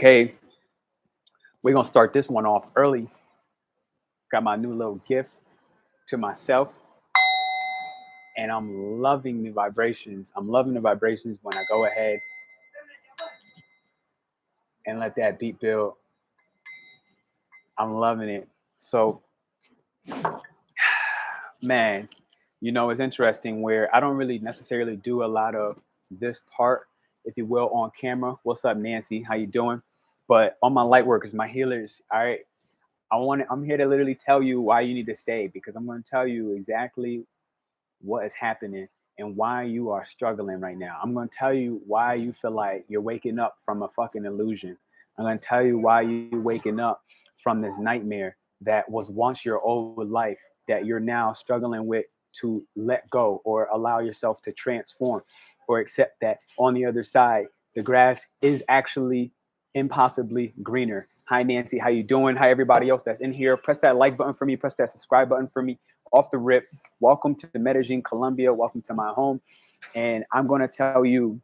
Okay, we're gonna start this one off early. Got my new little gift to myself, and I'm loving the vibrations. I'm loving the vibrations when I go ahead and let that beat build. I'm loving it. So, man, it's interesting where I don't really necessarily do a lot of this part, if you will, on camera. What's up, Nancy? How you doing? But on my light workers, my healers, all right, I'm here to literally tell you why you need to stay, because I'm going to tell you exactly what is happening and why you are struggling right now. I'm going to tell you why you feel like you're waking up from a fucking illusion. I'm going to tell you why you're waking up from this nightmare that was once your old life that you're now struggling with to let go or allow yourself to transform or accept that on the other side, the grass is actually impossibly greener. Hi, Nancy. How you doing? Hi, everybody else that's in here. Press that like button for me. Press that subscribe button for me. Off the rip. Welcome to Medellin, Colombia. Welcome to my home. And I'm going to tell you,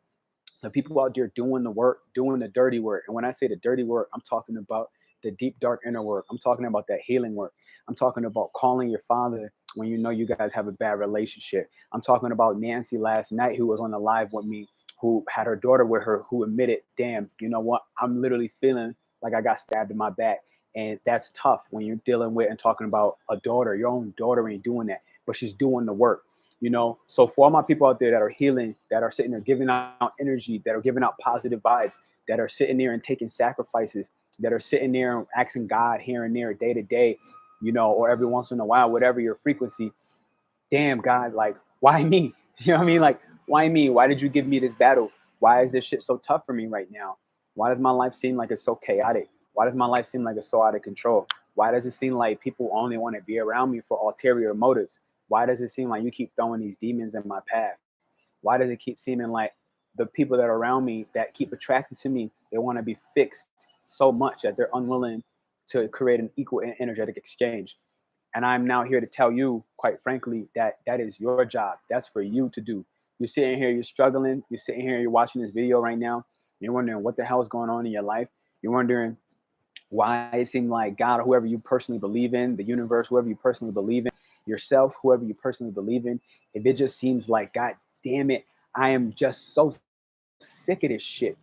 the people out there doing the work, doing the dirty work. And when I say the dirty work, I'm talking about the deep, dark inner work. I'm talking about that healing work. I'm talking about calling your father when you know you guys have a bad relationship. I'm talking about Nancy last night, who was on the live with me, who had her daughter with her, who admitted, damn, you know what? I'm literally feeling like I got stabbed in my back. And that's tough when you're dealing with and talking about a daughter. Your own daughter ain't doing that, but she's doing the work. So for all my people out there that are healing, that are sitting there giving out energy, that are giving out positive vibes, that are sitting there and taking sacrifices, that are sitting there and asking God here and there, day to day, or every once in a while, whatever your frequency, damn, God, like, why me? You know what I mean? Like, why me? Why did you give me this battle? Why is this shit so tough for me right now? Why does my life seem like it's so chaotic? Why does my life seem like it's so out of control? Why does it seem like people only want to be around me for ulterior motives? Why does it seem like you keep throwing these demons in my path? Why does it keep seeming like the people that are around me that keep attracting to me, they want to be fixed so much that they're unwilling to create an equal and energetic exchange? And I'm now here to tell you, quite frankly, that that is your job. That's for you to do. You're sitting here, you're struggling. You're sitting here, you're watching this video right now. You're wondering what the hell is going on in your life. You're wondering why it seemed like God, or whoever you personally believe in, the universe, whoever you personally believe in, yourself, whoever you personally believe in, if it just seems like, God damn it, I am just so sick of this shit.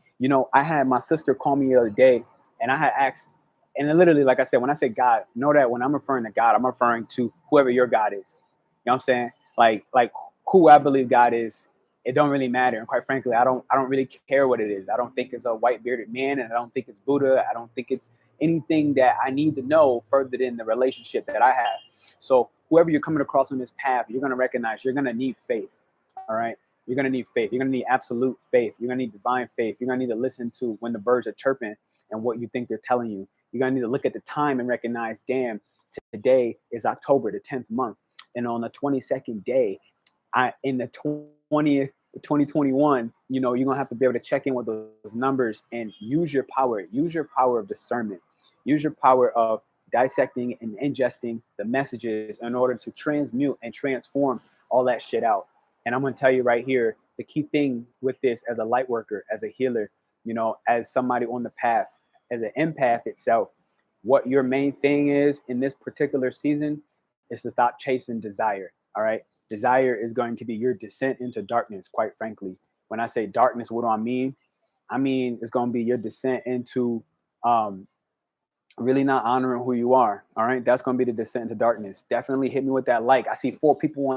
I had my sister call me the other day, and I had asked, and then literally, like I said, when I say God, know that when I'm referring to God, I'm referring to whoever your God is. You know what I'm saying? Like who I believe God is, it don't really matter. And quite frankly, I don't really care what it is. I don't think it's a white bearded man, and I don't think it's Buddha. I don't think it's anything that I need to know further than the relationship that I have. So whoever you're coming across on this path, you're going to recognize you're going to need faith. All right. You're going to need faith. You're going to need absolute faith. You're going to need divine faith. You're going to need to listen to when the birds are chirping and what you think they're telling you. You're going to need to look at the time and recognize, damn, today is October, the 10th month. And on the 22nd day, in the 20th, 2021, you're going to have to be able to check in with those numbers and use your power of discernment, use your power of dissecting and ingesting the messages in order to transmute and transform all that shit out. And I'm going to tell you right here, the key thing with this as a light worker, as a healer, as somebody on the path, as an empath itself, what your main thing is in this particular season is to stop chasing desire. All right. Desire is going to be your descent into darkness, quite frankly. When I say darkness, what do I mean? I mean, it's going to be your descent into really not honoring who you are. All right. That's going to be the descent into darkness. Definitely hit me with that like. I see 4 people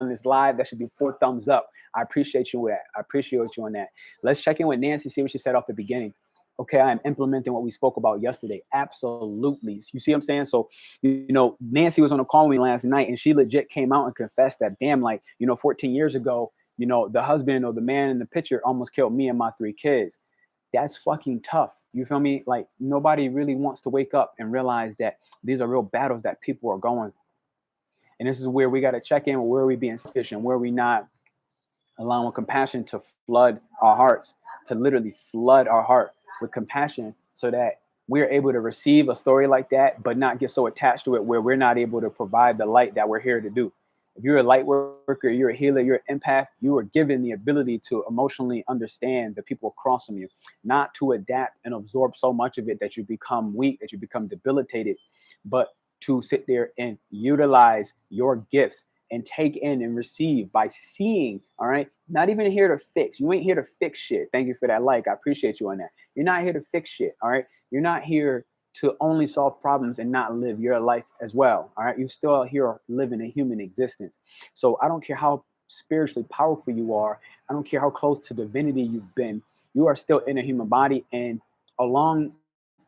on this live. That should be 4 thumbs up. I appreciate you with that. I appreciate you on that. Let's check in with Nancy, see what she said off the beginning. Okay, I'm implementing what we spoke about yesterday. Absolutely. You see what I'm saying? So, Nancy was on a call with me last night, and she legit came out and confessed that, damn, 14 years ago, the husband or the man in the picture almost killed me and my 3 kids. That's fucking tough. You feel me? Like, nobody really wants to wake up and realize that these are real battles that people are going through. And this is where we got to check in, where are we being selfish and where are we not allowing compassion to flood our hearts, to literally flood our heart with compassion so that we're able to receive a story like that, but not get so attached to it where we're not able to provide the light that we're here to do. If you're a light worker, you're a healer, you're an empath, you are given the ability to emotionally understand the people across from you, not to adapt and absorb so much of it that you become weak, that you become debilitated, but to sit there and utilize your gifts and take in and receive by seeing. All right. Not even here to fix. You ain't here to fix shit. Thank you for that like. I appreciate you on that. You're not here to fix shit. All right. You're not here to only solve problems and not live your life as well. All right. You're still here living a human existence. So I don't care how spiritually powerful you are. I don't care how close to divinity you've been. You are still in a human body. And along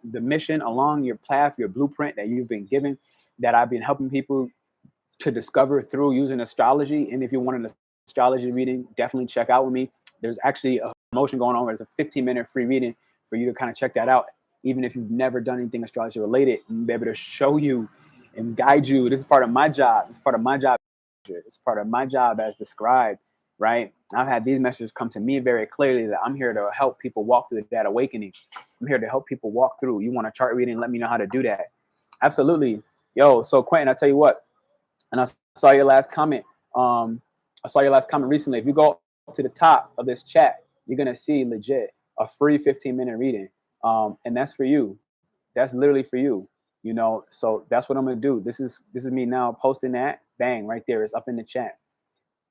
the mission, along your path, your blueprint that you've been given, that I've been helping people to discover through using astrology. And if you want an astrology reading, definitely check out with me. There's actually a promotion going on where there's a 15-minute free reading for you to kind of check that out. Even if you've never done anything astrology related, and be able to show you and guide you. This is part of my job. It's part of my job. It's part of my job as the scribe, right? I've had these messages come to me very clearly that I'm here to help people walk through that awakening. I'm here to help people walk through. You want a chart reading? Let me know how to do that. Absolutely. Yo, so Quentin, I tell you what, and I saw your last comment. I saw your last comment recently. If you go to the top of this chat, you're gonna see legit a free 15-minute reading, and that's for you. That's literally for you. You know, so that's what I'm gonna do. This is me now posting that. Bang, right there. It's up in the chat.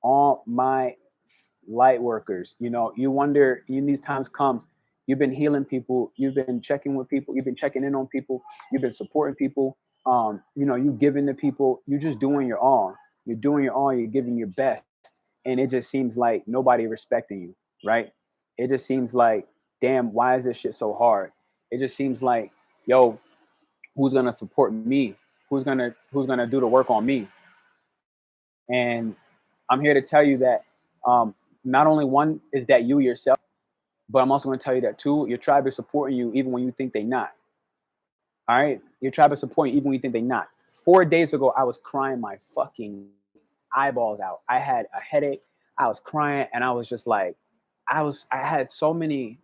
All my light workers. You know, you wonder in these times comes. You've been healing people. You've been checking with people. You've been checking in on people. You've been supporting people. You know, you giving to people. You're just doing your all. You're doing your all. You're giving your best, and it just seems like nobody respecting you, right? It just seems like, damn, why is this shit so hard? It just seems like, yo, who's gonna support me? Who's gonna do the work on me? And I'm here to tell you that not only one is that you yourself, but I'm also going to tell you that two, your tribe is supporting you even when you think they're not. All right, your tribe is supporting you even when you think they're not. 4 days ago, I was crying my fucking eyeballs out. I had a headache. I was crying, and I was just like, I had so many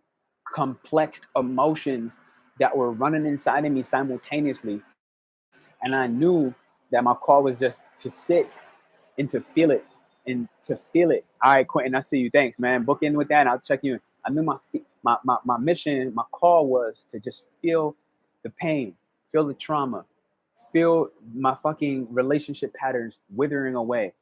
complex emotions that were running inside of me simultaneously, and I knew that my call was just to sit and to feel it and to feel it. All right, Quentin, I see you. Thanks, man. Book in with that, and I'll check you in. I knew my mission, my call was to just feel the pain, feel the trauma, feel my fucking relationship patterns withering away,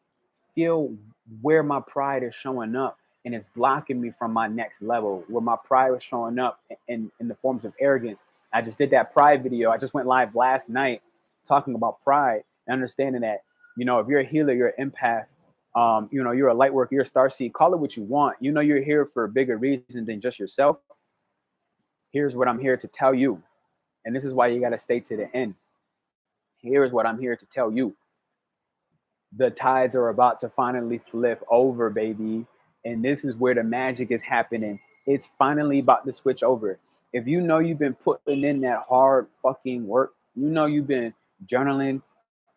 feel where my pride is showing up and it's blocking me from my next level, where my pride was showing up in the forms of arrogance. I just did that pride video. I just went live last night talking about pride and understanding that, you know, if you're a healer, you're an empath, you know, you're a light worker, you're a star seed, call it what you want. You know, you're here for a bigger reason than just yourself. Here's what I'm here to tell you. And this is why you got to stay to the end. Here's what I'm here to tell you. The tides are about to finally flip over, baby. And this is where the magic is happening. It's finally about to switch over. If you know you've been putting in that hard fucking work, you know you've been journaling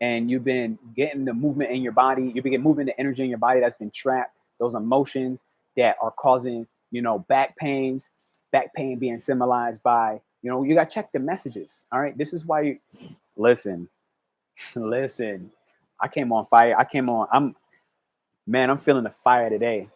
and you've been getting the movement in your body, you've been moving the energy in your body that's been trapped, those emotions that are causing, you know, back pain being symbolized by, you know, you got to check the messages. All right. This is why you listen. I came on fire. I'm feeling the fire today.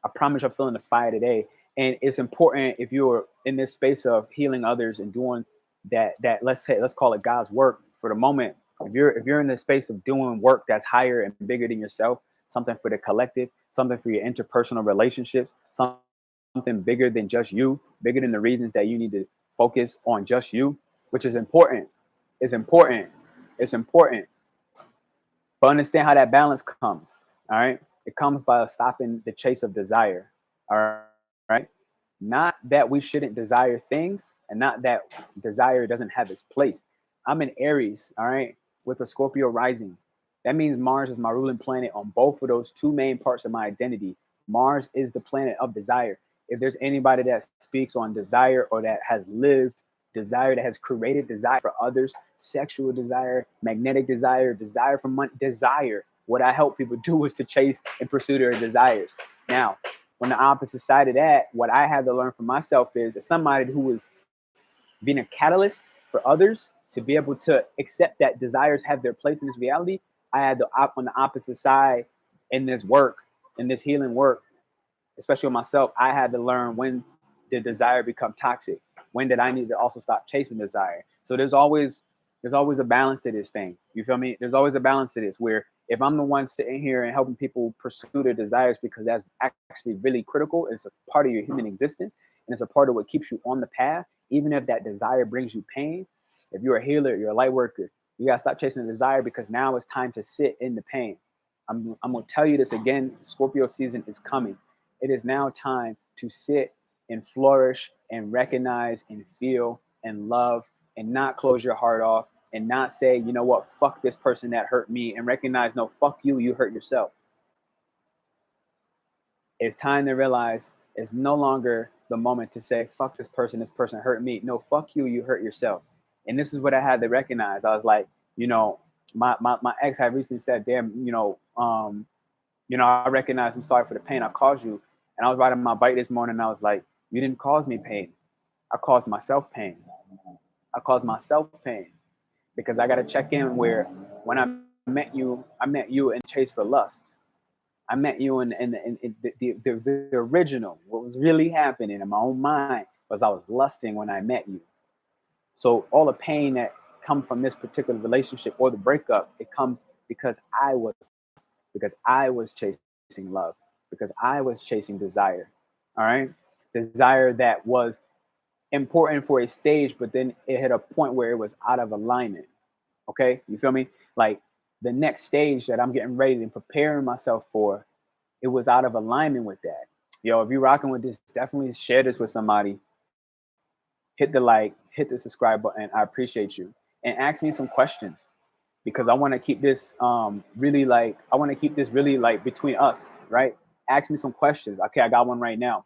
I promise I'm feeling the fire today. And it's important if you're in this space of healing others and doing that let's call it God's work for the moment. If you're in the space of doing work that's higher and bigger than yourself, something for the collective, something for your interpersonal relationships, something bigger than just you, bigger than the reasons that you need to focus on just you, which is important. It's important. It's important. But understand how that balance comes. All right. It comes by stopping the chase of desire. All right. Not that we shouldn't desire things and not that desire doesn't have its place. I'm in Aries. All right. With a Scorpio rising. That means Mars is my ruling planet on both of those two main parts of my identity. Mars is the planet of desire. If there's anybody that speaks on desire or that has lived desire, that has created desire for others, sexual desire, magnetic desire, desire for money, desire. What I help people do is to chase and pursue their desires. Now, on the opposite side of that, what I had to learn for myself is as somebody who was being a catalyst for others to be able to accept that desires have their place in this reality, I had on the opposite side in this work, in this healing work, especially with myself. I had to learn when did desire become toxic. When did I need to also stop chasing desire? So there's always a balance to this thing. You feel me? There's always a balance to this where if I'm the one sitting here and helping people pursue their desires because that's actually really critical, it's a part of your human existence and it's a part of what keeps you on the path, even if that desire brings you pain. If you're a healer, you're a light worker, you gotta stop chasing the desire because now it's time to sit in the pain. I'm gonna tell you this again. Scorpio season is coming. It is now time to sit and flourish and recognize and feel and love and not close your heart off and not say, you know what, fuck this person that hurt me, and recognize, no, fuck you, you hurt yourself. It's time to realize it's no longer the moment to say, fuck this person hurt me. No, fuck you, you hurt yourself. And this is what I had to recognize. I was like, you know, my ex had recently said, damn, I recognize, I'm sorry for the pain I caused you. And I was riding my bike this morning and I was like, you didn't cause me pain. I caused myself pain. I caused myself pain because I got to check in where when I met you in chase for lust. I met you in the original. What was really happening in my own mind was I was lusting when I met you. So all the pain that come from this particular relationship or the breakup, it comes because I was chasing love, because I was chasing desire. All right. Desire that was important for a stage, but then it hit a point where it was out of alignment. Okay. You feel me? Like the next stage that I'm getting ready and preparing myself for, it was out of alignment with that. Yo, if you're rocking with this, definitely share this with somebody. Hit the like, hit the subscribe button. I appreciate you. And ask me some questions because I want to keep this really like between us, right? Ask me some questions. Okay, I got one right now.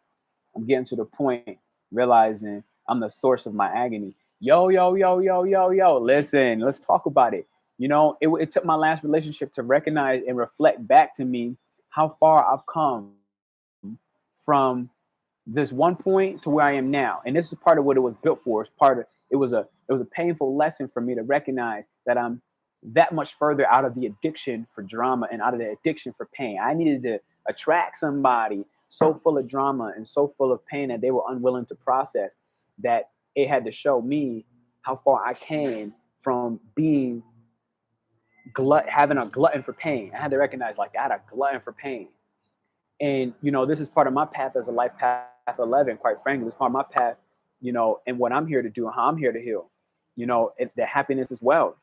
I'm getting to the point realizing I'm the source of my agony. Yo, yo, yo, yo, yo, yo. Listen, let's talk about it. You know, it took my last relationship to recognize and reflect back to me how far I've come from this one point to where I am now. And this is part of what it was built for. It was a painful lesson for me to recognize that I'm that much further out of the addiction for drama and out of the addiction for pain. I needed to attract somebody so full of drama and so full of pain that they were unwilling to process, that it had to show me how far I came from being having a glutton for pain. I had to recognize like I had a glutton for pain. And, this is part of my path as a life path 11, quite frankly. This is part of my path, and what I'm here to do and how I'm here to heal, the happiness as well.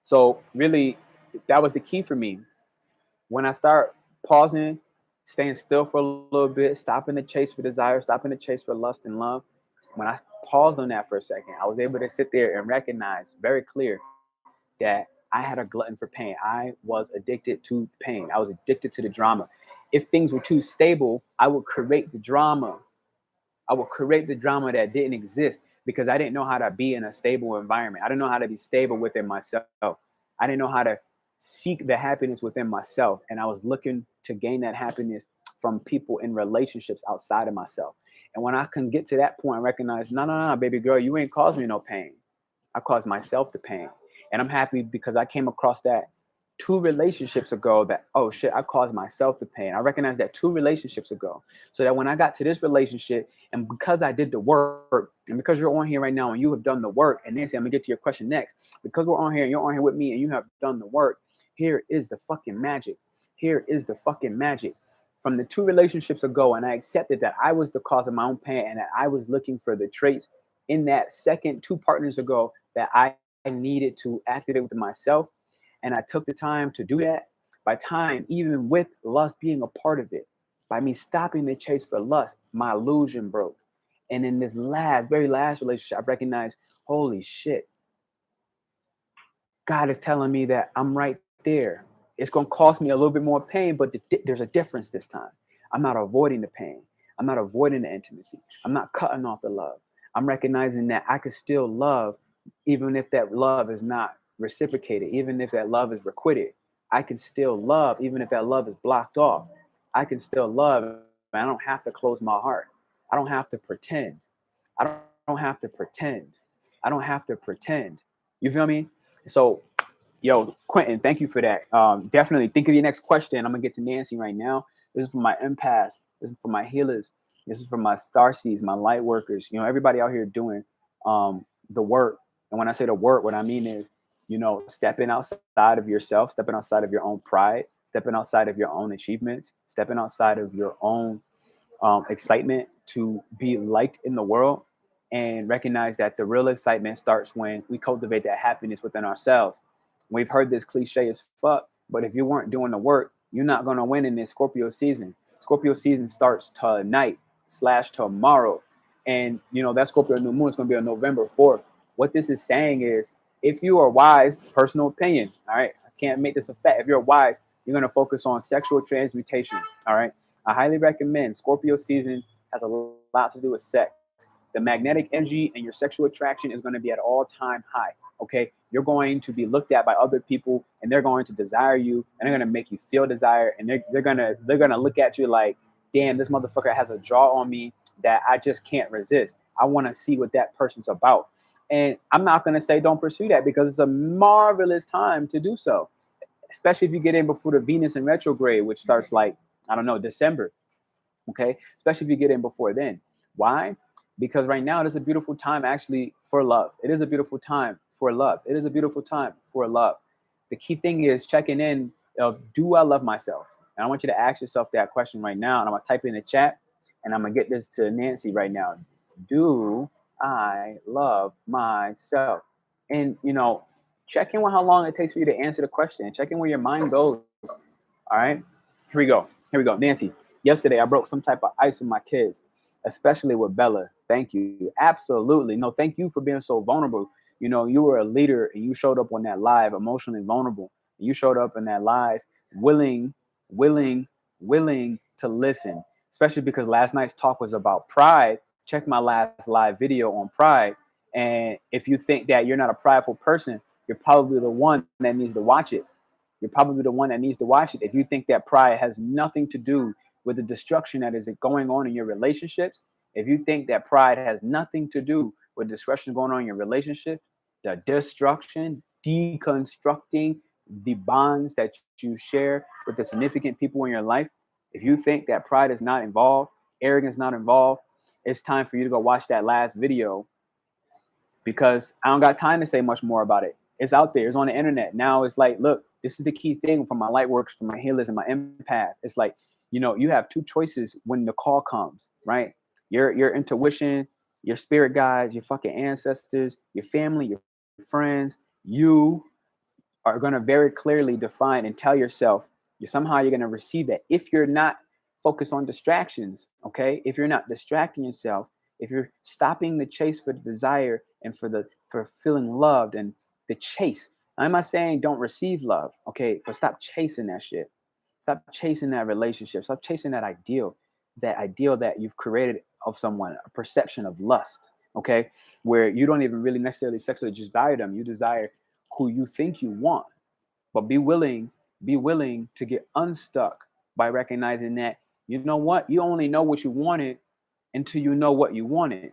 So really, that was the key for me. When I start pausing, staying still for a little bit, stopping the chase for desire, stopping the chase for lust and love, when I paused on that for a second, I was able to sit there and recognize very clear that I had a glutton for pain. I was addicted to pain. I was addicted to the drama. If things were too stable, I would create the drama. I would create the drama that didn't exist because I didn't know how to be in a stable environment. I didn't know how to be stable within myself. I didn't know how to seek the happiness within myself. And I was looking to gain that happiness from people in relationships outside of myself. And when I can get to that point and recognize, no, baby girl, you ain't caused me no pain. I caused myself the pain. And I'm happy because I came across that 2 relationships ago that, oh shit, I caused myself the pain. I recognized that 2 relationships ago. So that when I got to this relationship, and because I did the work, and because you're on here right now and you have done the work, and Nancy, I'm gonna get to your question next. Because we're on here and you're on here with me and you have done the work, here is the fucking magic. Here is the fucking magic. From the 2 relationships ago, and I accepted that I was the cause of my own pain and that I was looking for the traits in that second 2 partners ago that I needed to activate within myself. And I took the time to do that. By time, even with lust being a part of it, by me stopping the chase for lust, my illusion broke. And in this very last relationship, I recognized, holy shit, God is telling me that I'm right there. It's going to cost me a little bit more pain, but there's a difference this time. I'm not avoiding the pain. I'm not avoiding the intimacy. I'm not cutting off the love. I'm recognizing that I could still love, even if that love is not reciprocated, even if that love is requited. I can still love, even if that love is blocked off. I can still love, and I don't have to close my heart. I don't have to pretend. I don't have to pretend. I don't have to pretend. You feel me? So Yo, Quentin, thank you for that. Definitely think of your next question. I'm gonna get to Nancy right now. This is for my empaths. This is for my healers. This is for my star seeds, my light workers. You know, everybody out here doing the work. And when I say the work, what I mean is, you know, stepping outside of yourself, stepping outside of your own pride, stepping outside of your own achievements, stepping outside of your own excitement to be liked in the world, and recognize that the real excitement starts when we cultivate that happiness within ourselves. We've heard this cliche as fuck, but if you weren't doing the work, you're not going to win in this Scorpio season. Scorpio season starts tonight slash tomorrow. And, you know, that Scorpio new moon is going to be on November 4th. What this is saying is, if you are wise, personal opinion, all right, I can't make this a fact. If you're wise, you're going to focus on sexual transmutation, all right? I highly recommend Scorpio season has a lot to do with sex. The magnetic energy and your sexual attraction is going to be at all-time high. Okay, you're going to be looked at by other people, and they're going to desire you, and they're going to make you feel desire, and they're gonna look at you like, damn, this motherfucker has a draw on me that I just can't resist. I want to see what that person's about. And I'm not going to say don't pursue that, because it's a marvelous time to do so, especially if you get in before the Venus in retrograde, which starts like, I don't know, December. Okay, especially if you get in before then. Why? Because right now it is a beautiful time actually for love. It is a beautiful time for love. It is a beautiful time for love. The key thing is checking in of, do I love myself? And I want you to ask yourself that question right now. And I'm gonna type it in the chat, and I'm gonna get this to Nancy right now. Do I love myself? And you know, check in with how long it takes for you to answer the question. Check in where your mind goes. All right, here we go. Here we go. Nancy, yesterday I broke some type of ice with my kids, especially with Bella. Thank you. Absolutely. No, thank you for being so vulnerable. You know, you were a leader, and you showed up on that live emotionally vulnerable. You showed up in that live willing, willing, willing to listen, especially because last night's talk was about pride. Check my last live video on pride. And if you think that you're not a prideful person, you're probably the one that needs to watch it. You're probably the one that needs to watch it. If you think that pride has nothing to do with the destruction that is going on in your relationships, if you think that pride has nothing to do with destruction going on in your relationship, the destruction, deconstructing the bonds that you share with the significant people in your life, if you think that pride is not involved, arrogance not involved, it's time for you to go watch that last video, because I don't got time to say much more about it. It's out there. It's on the internet. Now it's like, look, this is the key thing for my light workers, for my healers, and my empath. It's like, you know, you have two choices when the call comes, right? Your intuition, your spirit guides, your fucking ancestors, your family, your friends, you are going to very clearly define and tell yourself you're going to receive that. If you're not focused on distractions, okay, if you're not distracting yourself, if you're stopping the chase for the desire and for feeling loved and the chase. I'm not saying don't receive love, okay, but stop chasing that shit. Stop chasing that relationship. Stop chasing that ideal that you've created of someone, a perception of lust, okay, where you don't even really necessarily sexually desire them. You desire who you think you want. But be willing to get unstuck by recognizing that, you know what, you only know what you wanted until you know what you wanted.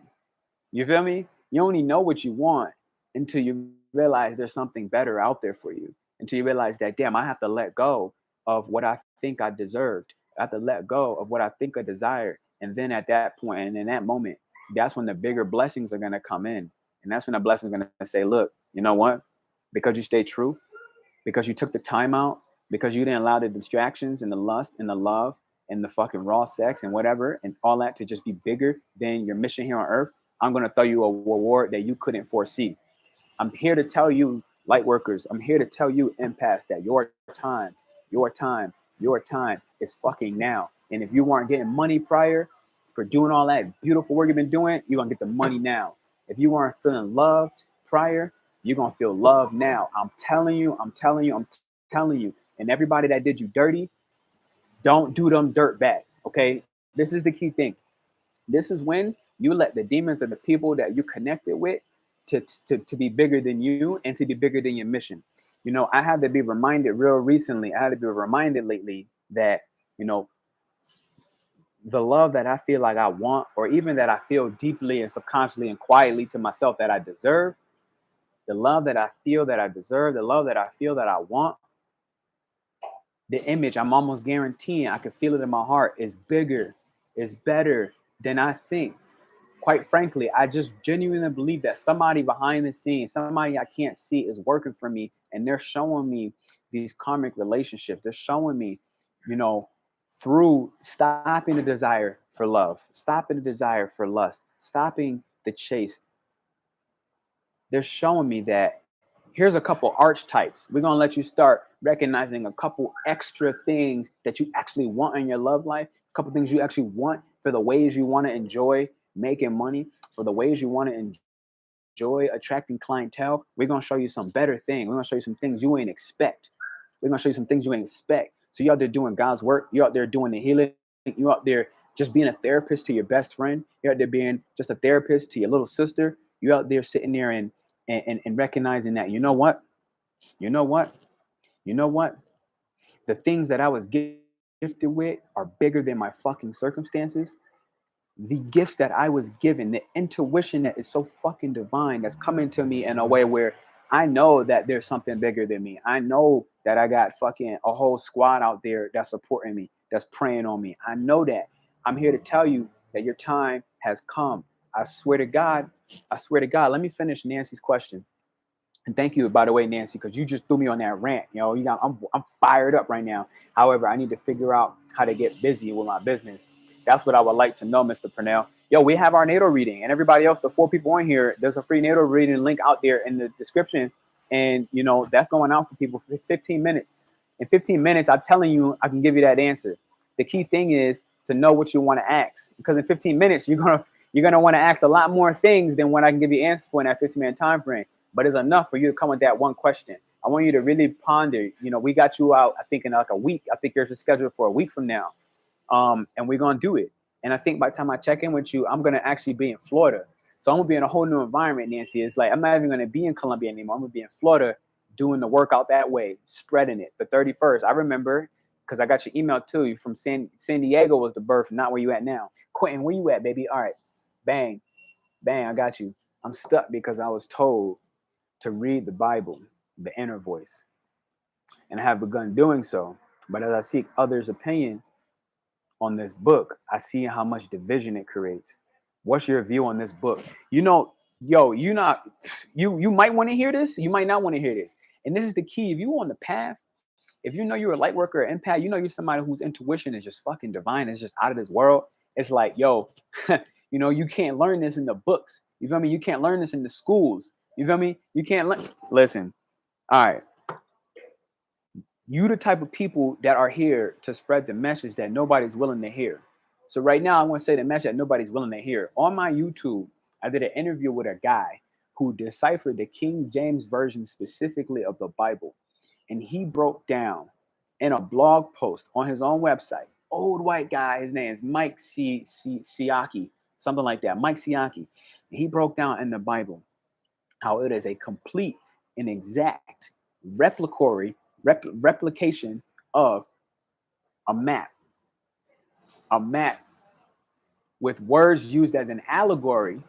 You feel me? You only know what you want until you realize there's something better out there for you. Until you realize that, damn, I have to let go of what I think I deserved. I have to let go of what I think I desire. And then at that point, and in that moment, that's when the bigger blessings are going to come in. And that's when the blessings are going to say, look, you know what? Because you stay true, because you took the time out, because you didn't allow the distractions and the lust and the love and the fucking raw sex and whatever and all that to just be bigger than your mission here on earth, I'm going to throw you a reward that you couldn't foresee. I'm here to tell you, light workers, I'm here to tell you, empaths, that your time, your time is fucking now. And if you weren't getting money prior for doing all that beautiful work you've been doing, you're going to get the money now. If you weren't feeling loved prior, you're going to feel love now. I'm telling you, I'm telling you, I'm telling you. And everybody that did you dirty, don't do them dirt back, okay? This is the key thing. This is when you let the demons of the people that you connected with to be bigger than you and to be bigger than your mission. You know, I had to be reminded real recently, I had to be reminded lately that, you know, the love that I feel like I want, or even that I feel deeply and subconsciously and quietly to myself that I deserve, the love that I feel that I deserve, the love that I feel that I want, the image, I'm almost guaranteeing, I can feel it in my heart, is bigger, is better than I think. Quite frankly, I just genuinely believe that somebody behind the scenes, somebody I can't see, is working for me, and they're showing me these karmic relationships. They're showing me, you know, through stopping the desire for love, stopping the desire for lust, stopping the chase. They're showing me that here's a couple archetypes. We're going to let you start recognizing a couple extra things that you actually want in your love life, a couple things you actually want for the ways you want to enjoy making money, for the ways you want to enjoy attracting clientele. We're going to show you some better things. We're going to show you some things you ain't expect. We're going to show you some things you ain't expect. So you're out there doing God's work. You're out there doing the healing. You're out there just being a therapist to your best friend. You're out there being just a therapist to your little sister. You're out there sitting there and recognizing that, you know what? You know what? You know what? The things that I was gifted with are bigger than my fucking circumstances. The gifts that I was given, the intuition that is so fucking divine, that's coming to me in a way where I know that there's something bigger than me. I know that I got fucking a whole squad out there that's supporting me, that's praying on me. I know that. I'm here to tell you that your time has come. I swear to God. I swear to God. Let me finish Nancy's question. And thank you, by the way, Nancy, because you just threw me on that rant. You know, I'm fired up right now. However, I need to figure out how to get busy with my business. That's what I would like to know, Mr. Pernell. Yo, we have our natal reading, and everybody else, the 4 people on here, there's a free natal reading link out there in the description. And, you know, that's going out for people for 15 minutes. In 15 minutes, I'm telling you, I can give you that answer. The key thing is to know what you want to ask, because in 15 minutes, you're gonna want to ask a lot more things than what I can give you answers for in that 15-minute time frame. But it's enough for you to come with that one question. I want you to really ponder. You know, we got you out, I think, in like a week. I think yours is scheduled for a week from now. And we're going to do it. And I think by the time I check in with you, I'm going to actually be in Florida. So I'm going to be in a whole new environment, Nancy. It's like I'm not even going to be in Colombia anymore. I'm going to be in Florida doing the workout that way, spreading it. The 31st, I remember, because I got your email too. You from San Diego was the birth, not where you at now. Quentin, where you at, baby? All right. Bang. Bang, I got you. I'm stuck because I was told to read the Bible, the inner voice. And I have begun doing so. But as I seek others' opinions on this book, I see how much division it creates. What's your view on this book? You know, yo, you might want to hear this. You might not want to hear this. And this is the key. If you're on the path, if you know you're a light worker or empath, you know you're somebody whose intuition is just fucking divine. It's just out of this world. It's like, yo, you know, you can't learn this in the books. You feel me? You can't learn this in the schools. You feel me? You can't listen. All right. You the type of people that are here to spread the message that nobody's willing to hear. So right now, I want to say the message that nobody's willing to hear. On my YouTube, I did an interview with a guy who deciphered the King James Version specifically of the Bible. And he broke down in a blog post on his own website. Old white guy, his name is Mike Siaki, something like that. Mike Siaki. He broke down in the Bible how it is a complete and exact replication of a map with words used as an allegory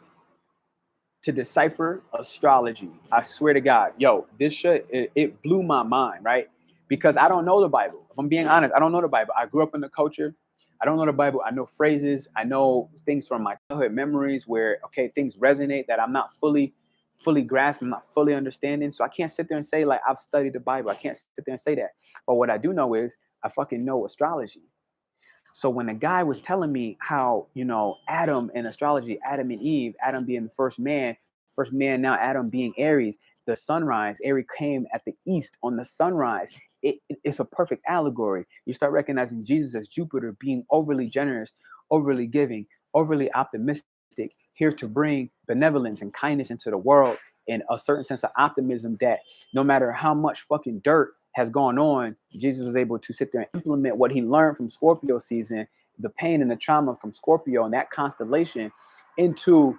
to decipher astrology. I swear to God, yo, this shit, it blew my mind, right? Because I don't know the Bible. If I'm being honest, I don't know the Bible. I grew up in the culture. I don't know the Bible. I know phrases. I know things from my childhood memories where, okay, things resonate that I'm not fully grasping, I'm not fully understanding. So I can't sit there and say, like, I've studied the Bible. I can't sit there and say that. But what I do know is I fucking know astrology. So when the guy was telling me how, you know, Adam in astrology, Adam and Eve, Adam being the first man, now Adam being Aries, the sunrise, Aries came at the east on the sunrise. It's a perfect allegory. You start recognizing Jesus as Jupiter, being overly generous, overly giving, overly optimistic, here to bring benevolence and kindness into the world, and a certain sense of optimism that no matter how much fucking dirt has gone on, Jesus was able to sit there and implement what he learned from Scorpio season, the pain and the trauma from Scorpio and that constellation into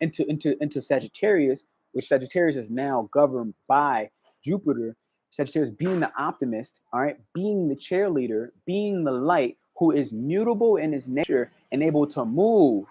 into Sagittarius, which Sagittarius is now governed by Jupiter. Sagittarius being the optimist, all right, being the cheerleader, being the light, who is mutable in his nature and able to move,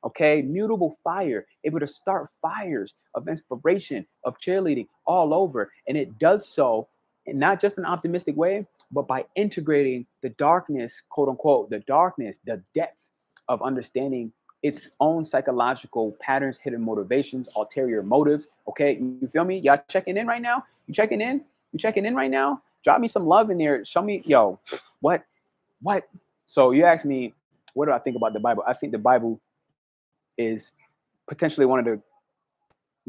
Okay, mutable fire, able to start fires of inspiration, of cheerleading all over. And it does so in not just an optimistic way, but by integrating the darkness, quote unquote, the darkness, the depth of understanding its own psychological patterns, hidden motivations, ulterior motives. Okay, you feel me? Y'all checking in right now? You checking in? You checking in right now? Drop me some love in there. Show me, yo, what? So you asked me, what do I think about the Bible? I think the Bible is potentially one of the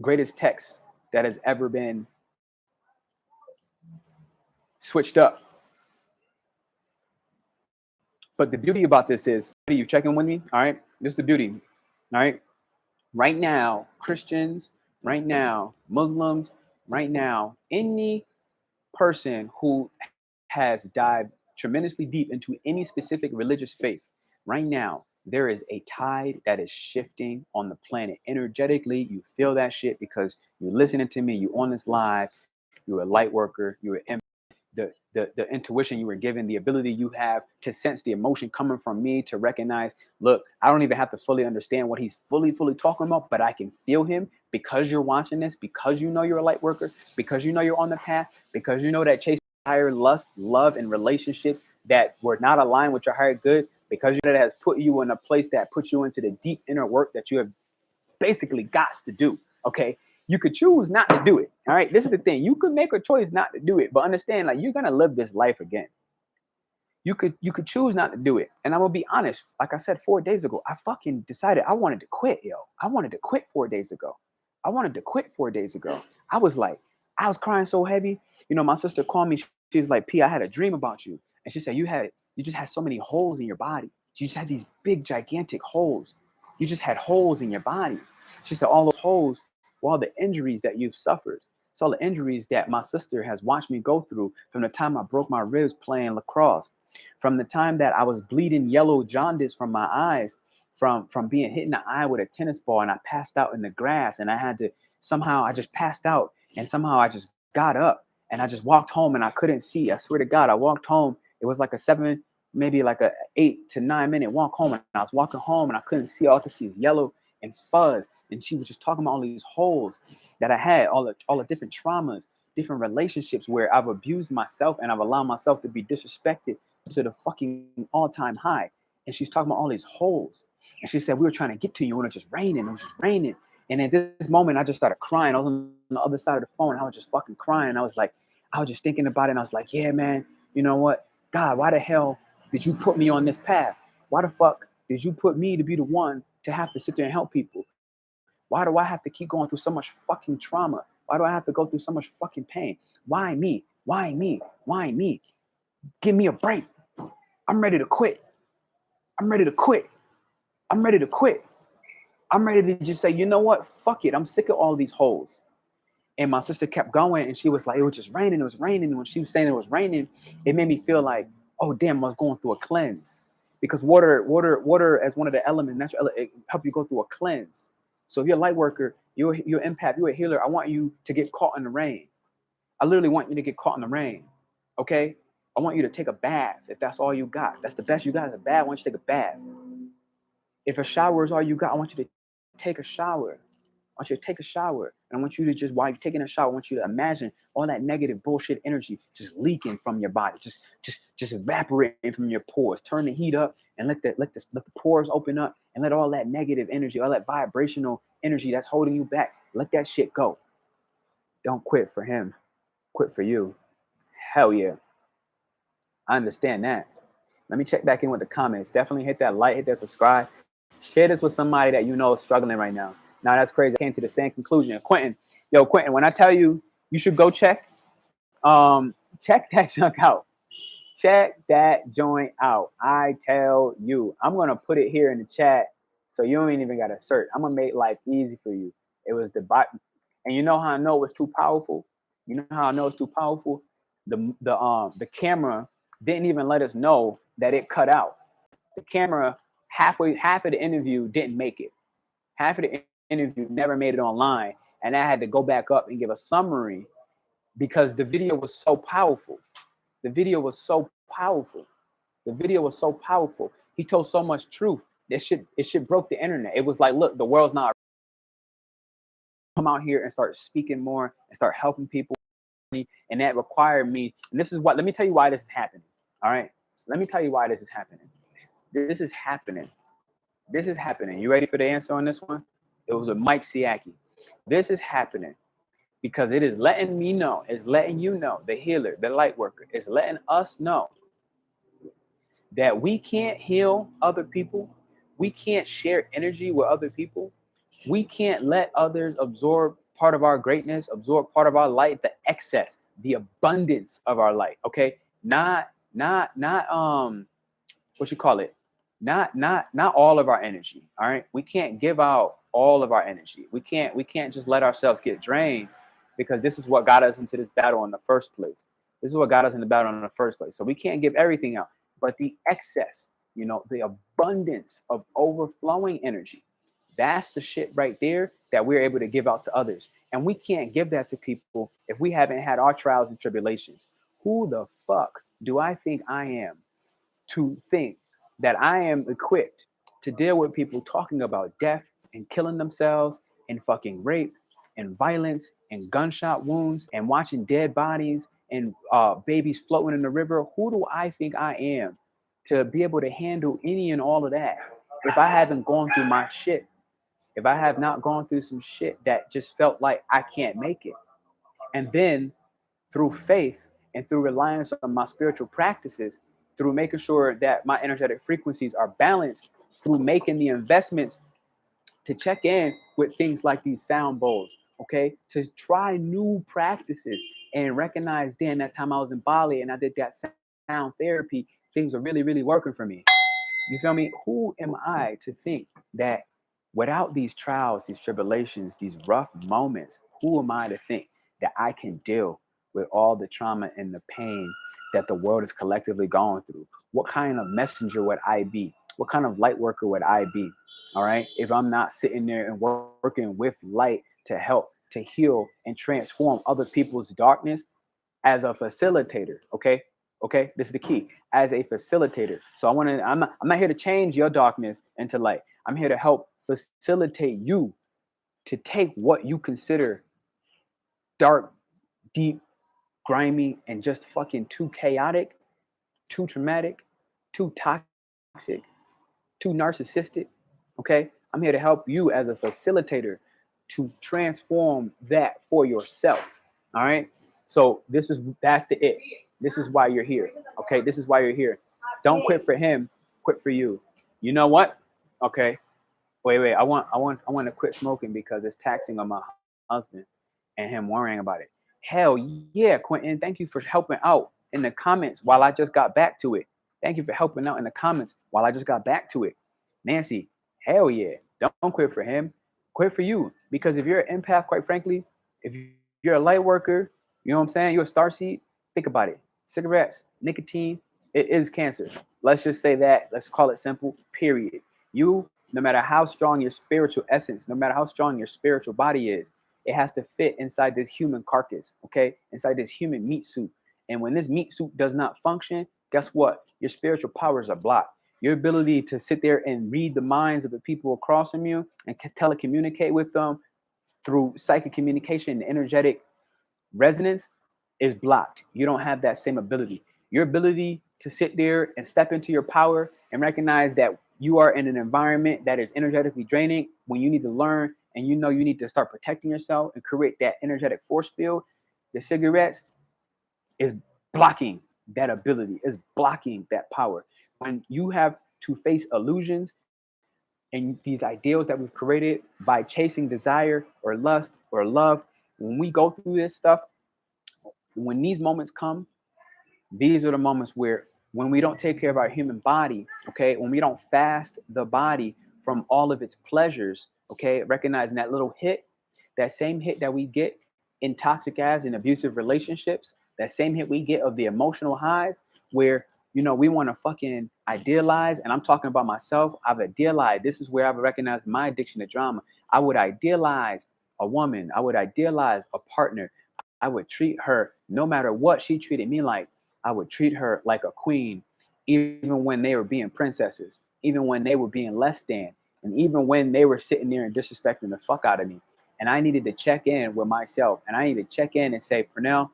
greatest texts that has ever been switched up. But the beauty about this is, are you checking with me? All right, this is the beauty. All right, right now, Christians, right now, Muslims, right now, any person who has dived tremendously deep into any specific religious faith, right now, there is a tide that is shifting on the planet. Energetically, you feel that shit because you're listening to me, you're on this live, you're a light worker, you're an the intuition you were given, the ability you have to sense the emotion coming from me, to recognize, look, I don't even have to fully understand what he's fully talking about, but I can feel him because you're watching this, because you know you're a light worker, because you know you're on the path, because you know that chase higher lust, love, and relationships that were not aligned with your higher good, because you know that has put you in a place that puts you into the deep inner work that you have basically got to do. Okay. You could choose not to do it. All right. This is the thing. You could make a choice not to do it, but understand, like, you're gonna live this life again. You could choose not to do it. And I'm gonna be honest, like I said 4 days ago, I fucking decided I wanted to quit, yo. I wanted to quit 4 days ago. I wanted to quit 4 days ago. I was crying so heavy. You know, my sister called me. She's like, P, I had a dream about you. And she said, you just had so many holes in your body. You just had these big, gigantic holes. You just had holes in your body. She said, all those holes were all the injuries that you've suffered. It's all the injuries that my sister has watched me go through from the time I broke my ribs playing lacrosse, from the time that I was bleeding yellow jaundice from my eyes, from being hit in the eye with a tennis ball, and I passed out in the grass, and I just passed out, and somehow I just got up and I just walked home, and I couldn't see. I swear to God, I walked home. It was like maybe like a 8 to 9 minute walk home, and I was walking home and I couldn't see. All I could see was yellow and fuzz. And she was just talking about all these holes that I had, all the different traumas, different relationships where I've abused myself and I've allowed myself to be disrespected to the fucking all-time high. And she's talking about all these holes. And she said, we were trying to get to you when it was just raining. It was just raining. And at this moment, I just started crying. I was on the other side of the phone. And I was just fucking crying. I was just thinking about it. And I was like, yeah, man, you know what? God, why the hell did you put me on this path? Why the fuck did you put me to be the one to have to sit there and help people? Why do I have to keep going through so much fucking trauma? Why do I have to go through so much fucking pain? Why me? Why me? Why me? Give me a break. I'm ready to quit. I'm ready to quit. I'm ready to quit. I'm ready to just say, you know what? Fuck it. I'm sick of all these holes. And my sister kept going, and she was like, it was just raining. It was raining. And when she was saying it was raining, it made me feel like, oh, damn, I was going through a cleanse. Because water as one of the elements, natural, it help you go through a cleanse. So if you're a light worker, you're an empath, you're a healer, I want you to get caught in the rain. I literally want you to get caught in the rain. Okay? I want you to take a bath if that's all you got. That's the best you got is a bath. I want you to take a bath. If a shower is all you got, I want you to take a shower. I want you to take a shower. And I want you to just, while you're taking a shower, I want you to imagine all that negative bullshit energy just leaking from your body, just evaporating from your pores. Turn the heat up and let the pores open up, and let all that negative energy, all that vibrational energy that's holding you back, let that shit go. Don't quit for him. Quit for you. Hell yeah. I understand that. Let me check back in with the comments. Definitely hit that like, hit that subscribe. Share this with somebody that you know is struggling right now. Now, that's crazy. I came to the same conclusion. Quentin, when I tell you, you should go check that junk out. Check that joint out. I tell you, I'm going to put it here in the chat so you ain't even got to search. I'm going to make life easy for you. It was the bot. And you know how I know it was too powerful? You know how I know it's too powerful? The camera didn't even let us know that it cut out. The camera, half of the interview didn't make it. Half of the interview never made it online. And I had to go back up and give a summary because the video was so powerful. The video was so powerful. The video was so powerful. He told so much truth It shit broke the internet. It was like, look, the world's not, come out here and start speaking more and start helping people. And that required me, and this is what, let me tell you why this is happening. All right. Let me tell you why this is happening. This is happening. This is happening. You ready for the answer on this one? It was with Mike Siaki. This is happening because it is letting me know, it's letting you know, the healer, the light worker, is letting us know that we can't heal other people. We can't share energy with other people. We can't let others absorb part of our greatness, absorb part of our light, the excess, the abundance of our light. Okay. Not what you call it? Not all of our energy. All right. We can't give out all of our energy. We can't just let ourselves get drained, because this is what got us into this battle in the first place. This is what got us in the battle in the first place. So we can't give everything out, but the excess, the abundance of overflowing energy, that's the shit right there that we're able to give out to others. And we can't give that to people if we haven't had our trials and tribulations. Who the fuck do I think I am to think that I am equipped to deal with people talking about death and killing themselves and fucking rape and violence and gunshot wounds and watching dead bodies and babies floating in the river? Who do I think I am to be able to handle any and all of that if I haven't gone through my shit? If I have not gone through some shit that just felt like I can't make it. And then through faith and through reliance on my spiritual practices, through making sure that my energetic frequencies are balanced, through making the investments to check in with things like these sound bowls, okay, to try new practices and recognize, damn, that time I was in Bali and I did that sound therapy, things are really, really working for me. You feel me? Who am I to think that without these trials, these tribulations, these rough moments, who am I to think that I can deal with all the trauma and the pain that the world is collectively going through? What kind of messenger would I be? What kind of light worker would I be? All right. If I'm not sitting there and working with light to help, to heal and transform other people's darkness as a facilitator. Okay. Okay. This is the key, as a facilitator. So I'm not here to change your darkness into light. I'm here to help facilitate you to take what you consider dark, deep, grimy, and just fucking too chaotic, too traumatic, too toxic, too narcissistic. Okay. I'm here to help you as a facilitator to transform that for yourself. All right. So that's the it. This is why you're here. Okay. This is why you're here. Don't quit for him. Quit for you. You know what? Okay. Wait. I want to quit smoking because it's taxing on my husband and him worrying about it. Hell yeah, Quentin. Thank you for helping out in the comments while I just got back to it. Thank you for helping out in the comments while I just got back to it. Nancy, hell yeah. Don't quit for him. Quit for you. Because if you're an empath, quite frankly, if you're a light worker, you know what I'm saying? You're a starseed. Think about it. Cigarettes, nicotine, it is cancer. Let's just say that. Let's call it simple, period. You, no matter how strong your spiritual essence, no matter how strong your spiritual body is, it has to fit inside this human carcass, okay? Inside this human meat suit. And when this meat suit does not function, guess what? Your spiritual powers are blocked. Your ability to sit there and read the minds of the people across from you and telecommunicate with them through psychic communication and energetic resonance is blocked. You don't have that same ability. Your ability to sit there and step into your power and recognize that you are in an environment that is energetically draining when you need to learn and you know you need to start protecting yourself and create that energetic force field. The cigarettes is blocking that ability, is blocking that power. When you have to face illusions and these ideals that we've created by chasing desire or lust or love, when we go through this stuff, when these moments come, these are the moments where when we don't take care of our human body, okay, when we don't fast the body from all of its pleasures, okay, recognizing that little hit, that same hit that we get in toxic ass and abusive relationships, that same hit we get of the emotional highs where, we want to fucking idealize. And I'm talking about myself. I've idealized. This is where I've recognized my addiction to drama. I would idealize a woman. I would idealize a partner. I would treat her no matter what she treated me like. I would treat her like a queen, even when they were being princesses. even when they were being less than, and even when they were sitting there and disrespecting the fuck out of me. And I needed to check in with myself, and I needed to check in and say, Pernell,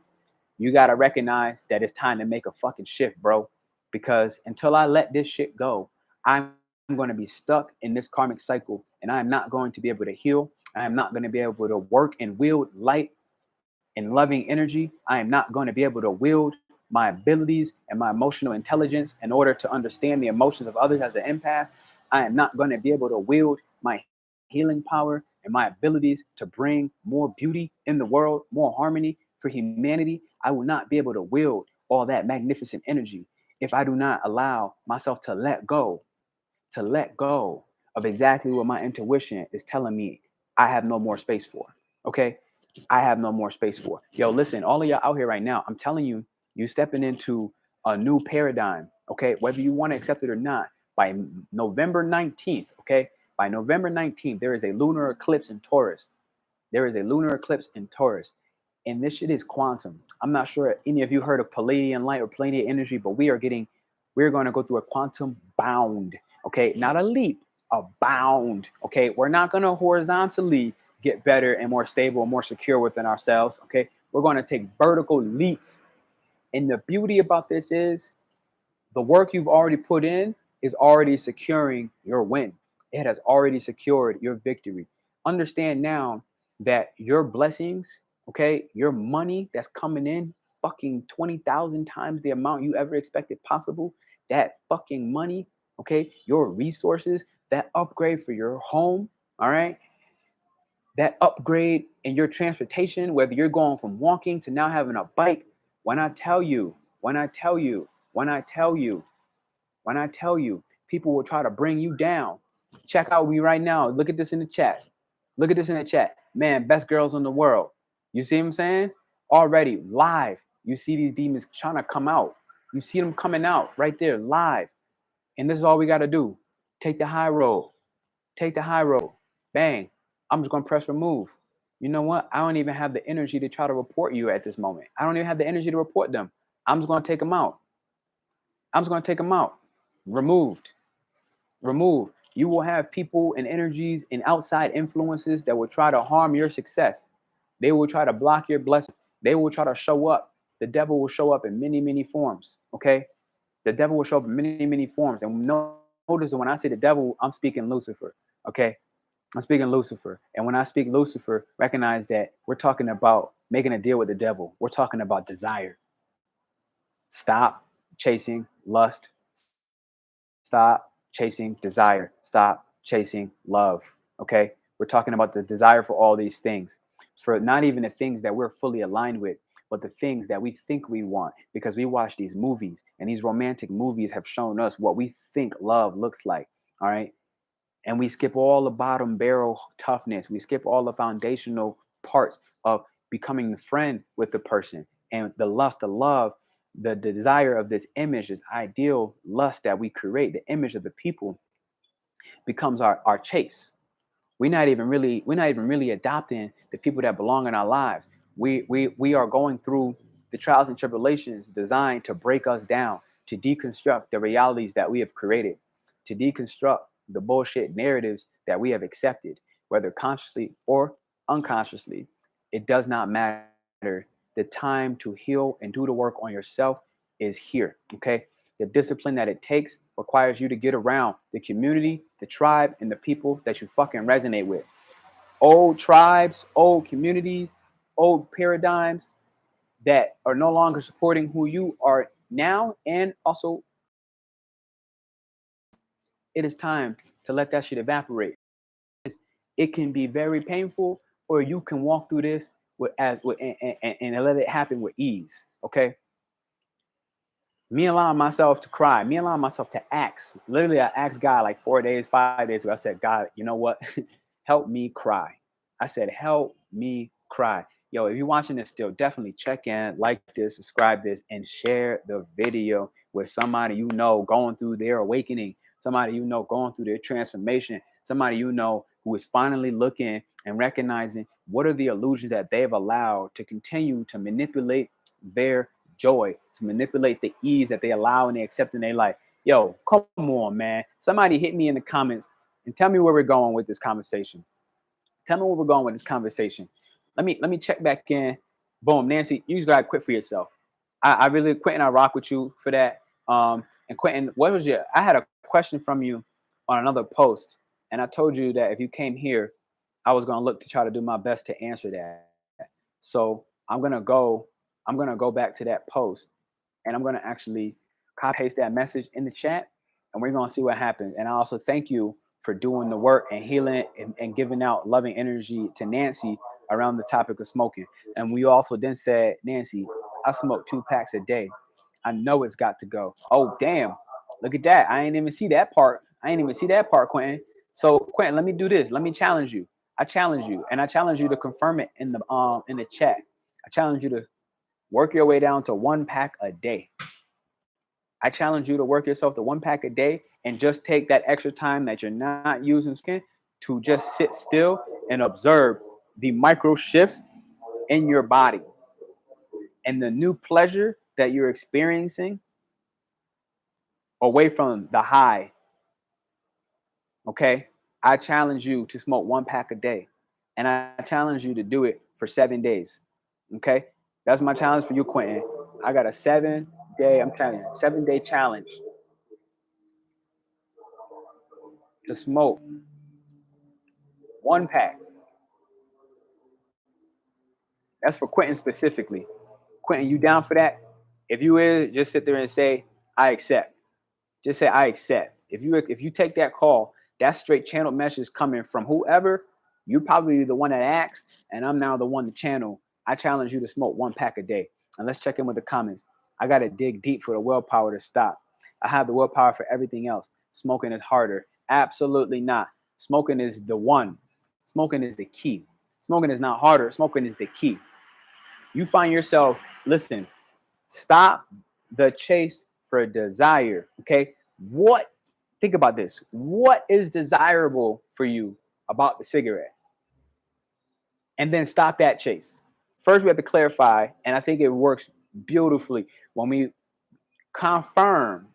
you got to recognize that it's time to make a fucking shift, bro. Because until I let this shit go, I'm going to be stuck in this karmic cycle, and I'm not going to be able to heal. I am not going to be able to work and wield light and loving energy. I am not going to be able to wield my abilities and my emotional intelligence in order to understand the emotions of others as an empath. I am not going to be able to wield my healing power and my abilities to bring more beauty in the world, more harmony for humanity. I will not be able to wield all that magnificent energy if I do not allow myself to let go of exactly what my intuition is telling me I have no more space for. Okay. I have no more space for. Yo, listen, all of y'all out here right now, I'm telling you, you stepping into a new paradigm. Okay. Whether you want to accept it or not, by November 19th, okay, by November 19th, there is a lunar eclipse in Taurus. There is a lunar eclipse in Taurus. And this shit is quantum. I'm not sure if any of you heard of Palladian light or Palladian energy, but we're going to go through a quantum bound. Okay. Not a leap, a bound. Okay. We're not going to horizontally get better and more stable and more secure within ourselves. Okay. We're going to take vertical leaps. And the beauty about this is the work you've already put in is already securing your win. It has already secured your victory. Understand now that your blessings, okay, your money that's coming in, fucking 20,000 times the amount you ever expected possible, that fucking money, okay, your resources, that upgrade for your home, all right, that upgrade in your transportation, whether you're going from walking to now having a bike, when I tell you, when I tell you, when I tell you, when I tell you, people will try to bring you down. Check out me right now. Look at this in the chat. Look at this in the chat. Man, best girls in the world. You see what I'm saying? Already live. You see these demons trying to come out. You see them coming out right there live. And this is all we got to do. Take the high road. Take the high road. Bang. I'm just going to press remove. You know what? I don't even have the energy to try to report you at this moment. I don't even have the energy to report them. I'm just going to take them out. I'm just going to take them out. Removed. Remove. You will have people and energies and outside influences that will try to harm your success. They will try to block your blessings. They will try to show up. The devil will show up in many, many forms. Okay. The devil will show up in many, many forms. And notice that when I say the devil, I'm speaking Lucifer. Okay. I'm speaking Lucifer. And when I speak Lucifer, recognize that we're talking about making a deal with the devil. We're talking about desire. Stop chasing lust. Stop chasing desire. Stop chasing love. Okay. We're talking about the desire for all these things, for not even the things that we're fully aligned with, but the things that we think we want, because we watch these movies, and these romantic movies have shown us what we think love looks like. All right. And we skip all the bottom barrel toughness. We skip all the foundational parts of becoming a friend with the person, and the lust, the love, the desire of this image, this ideal lust that we create, the image of the people becomes our chase. We're not even really adopting the people that belong in our lives. We are going through the trials and tribulations designed to break us down, to deconstruct the realities that we have created, to deconstruct the bullshit narratives that we have accepted, whether consciously or unconsciously. It does not matter. The time to heal and do the work on yourself is here. Okay. The discipline that it takes requires you to get around the community, the tribe, and the people that you fucking resonate with. Old tribes, old communities, old paradigms that are no longer supporting who you are now, and also it is time to let that shit evaporate. It can be very painful, or you can walk through this and let it happen with ease. Okay. Me allowing myself to cry, me allowing myself to ask. Literally, I asked God like 4 days, 5 days ago. I said, God, you know what? Help me cry. I said, help me cry. Yo, if you're watching this still, definitely check in, like this, subscribe this, and share the video with somebody you know going through their awakening, somebody you know going through their transformation, somebody you know who is finally looking and recognizing what are the illusions that they've allowed to continue to manipulate their joy, to manipulate the ease that they allow and they accept in their life. Yo, come on, man. Somebody hit me in the comments and tell me where we're going with this conversation. Tell me where we're going with this conversation. Let me check back in. Boom, Nancy, you just gotta quit for yourself. I really, Quentin, I rock with you for that. And Quentin, what was your? I had a question from you on another post, and I told you that if you came here, I was gonna look to try to do my best to answer that. So I'm gonna go back to that post, and I'm gonna actually copy paste that message in the chat, and we're gonna see what happens. And I also thank you for doing the work and healing and giving out loving energy to Nancy around the topic of smoking. And we also then said, Nancy, I smoke 2 packs a day. I know it's got to go. Oh, damn. Look at that. I ain't even see that part. Quentin. So, Quentin, let me do this. Let me challenge you. I challenge you, and I challenge you to confirm it in the chat. I challenge you to work your way down to 1 pack a day. I challenge you to work yourself to 1 pack a day and just take that extra time that you're not using skin to just sit still and observe the micro shifts in your body and the new pleasure that you're experiencing away from the high. Okay? I challenge you to smoke 1 pack a day, and I challenge you to do it for 7 days. Okay? That's my challenge for you, Quentin. I got a 7-day, I'm telling you, 7-day challenge to smoke 1 pack. That's for Quentin specifically. Quentin, you down for that? If you is, just sit there and say, I accept. Just say, I accept. If you take that call, that's straight channeled message coming from whoever. You're probably the one that asked, and I'm now the one to channel. I challenge you to smoke 1 pack a day. And let's check in with the comments. I got to dig deep for the willpower to stop. I have the willpower for everything else. Smoking is harder. Absolutely not. Smoking is the one. Smoking is the key. Smoking is not harder. Smoking is the key. You find yourself, listen, stop the chase for desire. Okay. Think about this. What is desirable for you about the cigarette? And then stop that chase. First, we have to clarify, and I think it works beautifully when we confirm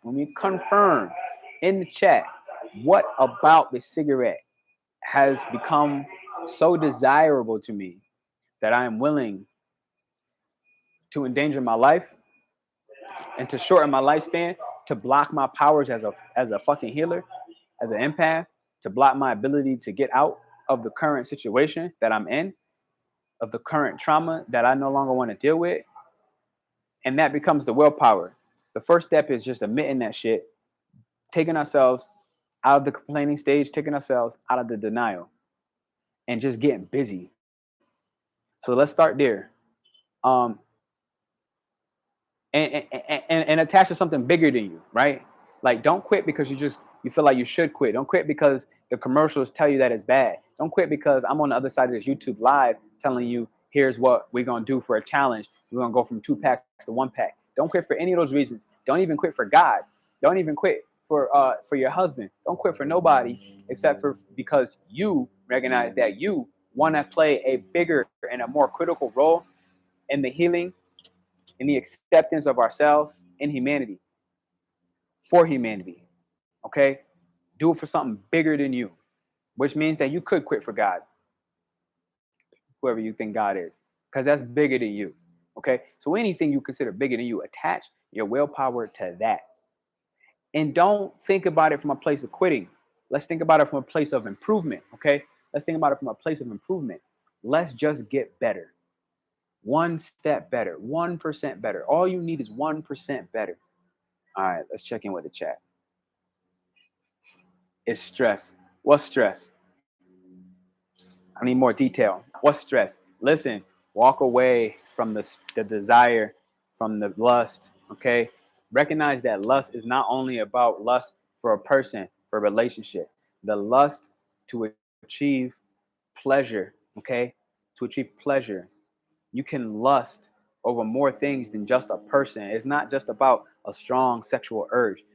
in the chat what about the cigarette has become so desirable to me that I am willing to endanger my life and to shorten my lifespan, to block my powers as a fucking healer, as an empath, to block my ability to get out of the current situation that I'm in, of the current trauma that I no longer want to deal with. And that becomes the willpower. The first step is just admitting that shit, taking ourselves out of the complaining stage, taking ourselves out of the denial, and just getting busy. So let's start there. And attach to something bigger than you, right? Like, don't quit because you feel like you should quit. Don't quit because the commercials tell you that it's bad. Don't quit because I'm on the other side of this YouTube live telling you, here's what we're gonna do for a challenge. We're gonna go from 2 packs to 1 pack. Don't quit for any of those reasons. Don't even quit for God. Don't even quit for your husband. Don't quit for nobody except for because you recognize that you want to play a bigger and a more critical role in the healing, in the acceptance of ourselves, in humanity, for humanity. Okay? Do it for something bigger than you, which means that you could quit for God, whoever you think God is, because that's bigger than you. Okay? So anything you consider bigger than you, attach your willpower to that. And don't think about it from a place of quitting. Let's think about it from a place of improvement. Okay? Let's think about it from a place of improvement. Let's just get better. 1 step better, 1% better. All you need is 1% better. All right, let's check in with the chat. It's stress. What's stress? I need more detail. What's stress? Listen, walk away from the desire, from the lust, okay? Recognize that lust is not only about lust for a person, for a relationship. The lust to achieve pleasure, okay? To achieve pleasure. You can lust over more things than just a person. It's not just about a strong sexual urge.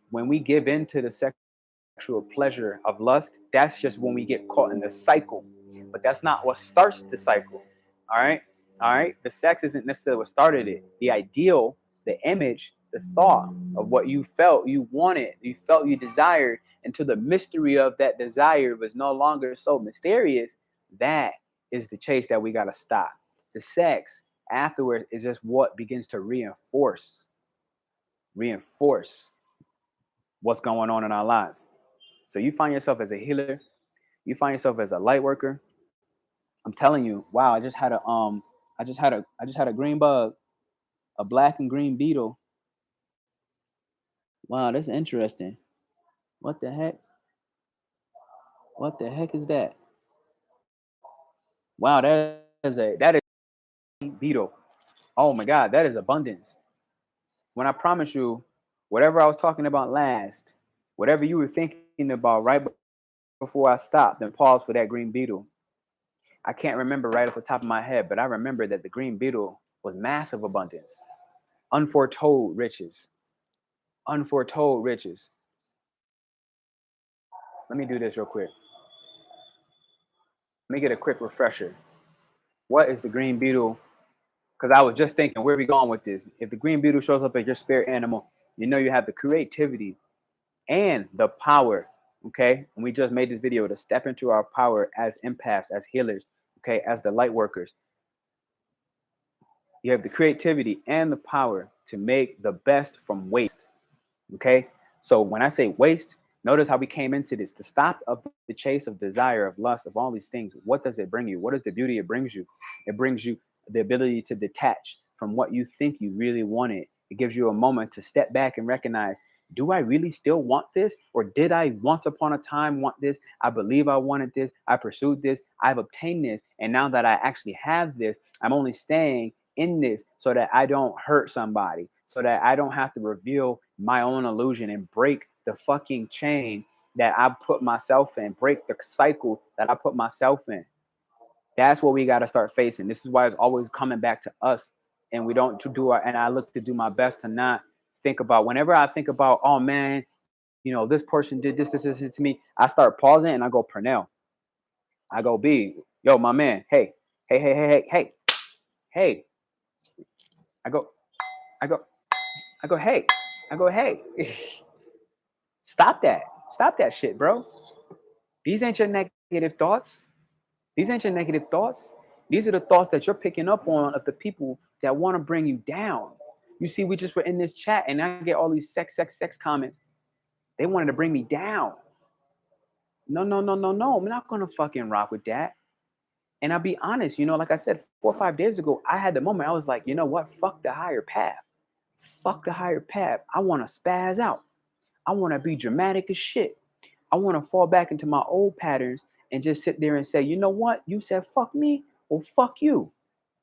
When we give in to the sexual pleasure of lust, that's just when we get caught in the cycle. But that's not what starts the cycle. All right? All right? The sex isn't necessarily what started it. The ideal, the image the thought of what you felt you wanted, you felt you desired, until the mystery of that desire was no longer so mysterious, that is the chase that we got to stop. The sex afterward is just what begins to reinforce what's going on in our lives. So you find yourself as a healer, you find yourself as a light worker. I'm telling you, wow, I just had a green bug, a black and green beetle. Wow, that's interesting. What the heck? What the heck is that? Wow, that is beetle. Oh my God, that is abundance. When I promise you, whatever I was talking about last, whatever you were thinking about right before I stopped and paused for that green beetle, I can't remember right off the top of my head, but I remember that the green beetle was massive abundance, unforetold riches, unforetold riches. Let me do this real quick. Let me get a quick refresher. What is the green beetle? Because I was just thinking, where are we going with this? If the green beetle shows up as your spirit animal, you know you have the creativity and the power, okay? And we just made this video to step into our power as empaths, as healers, okay, as the light workers. You have the creativity and the power to make the best from waste, okay? So when I say waste, notice how we came into this. To stop of the chase of desire, of lust, of all these things, what does it bring you? What is the beauty it brings you? It brings you the ability to detach from what you think you really wanted. It gives you a moment to step back and recognize, do I really still want this? Or did I once upon a time want this? I believe I wanted this. I pursued this. I've obtained this. And now that I actually have this, I'm only staying in this so that I don't hurt somebody, so that I don't have to reveal my own illusion and break the fucking chain that I put myself in, break the cycle that I put myself in. That's what we got to start facing. This is why it's always coming back to us. And we don't do our, and I look to do my best to not think about, whenever I think about, oh man, you know, this person did this to me, I start pausing and I go, Pernell. I go, B, yo, my man, hey. I go, I go, I go, hey. I go, hey. Stop that. Stop that shit, bro. These ain't your negative thoughts. These ain't your negative thoughts. These are the thoughts that you're picking up on of the people that want to bring you down. You see, we just were in this chat and I get all these sex comments. They wanted to bring me down. No. I'm not going to fucking rock with that. And I'll be honest, you know, like I said, 4 or 5 days ago, I had the moment. I was like, you know what? Fuck the higher path. Fuck the higher path. I want to spaz out. I want to be dramatic as shit. I want to fall back into my old patterns and just sit there and say, you know what? You said fuck me, well fuck you.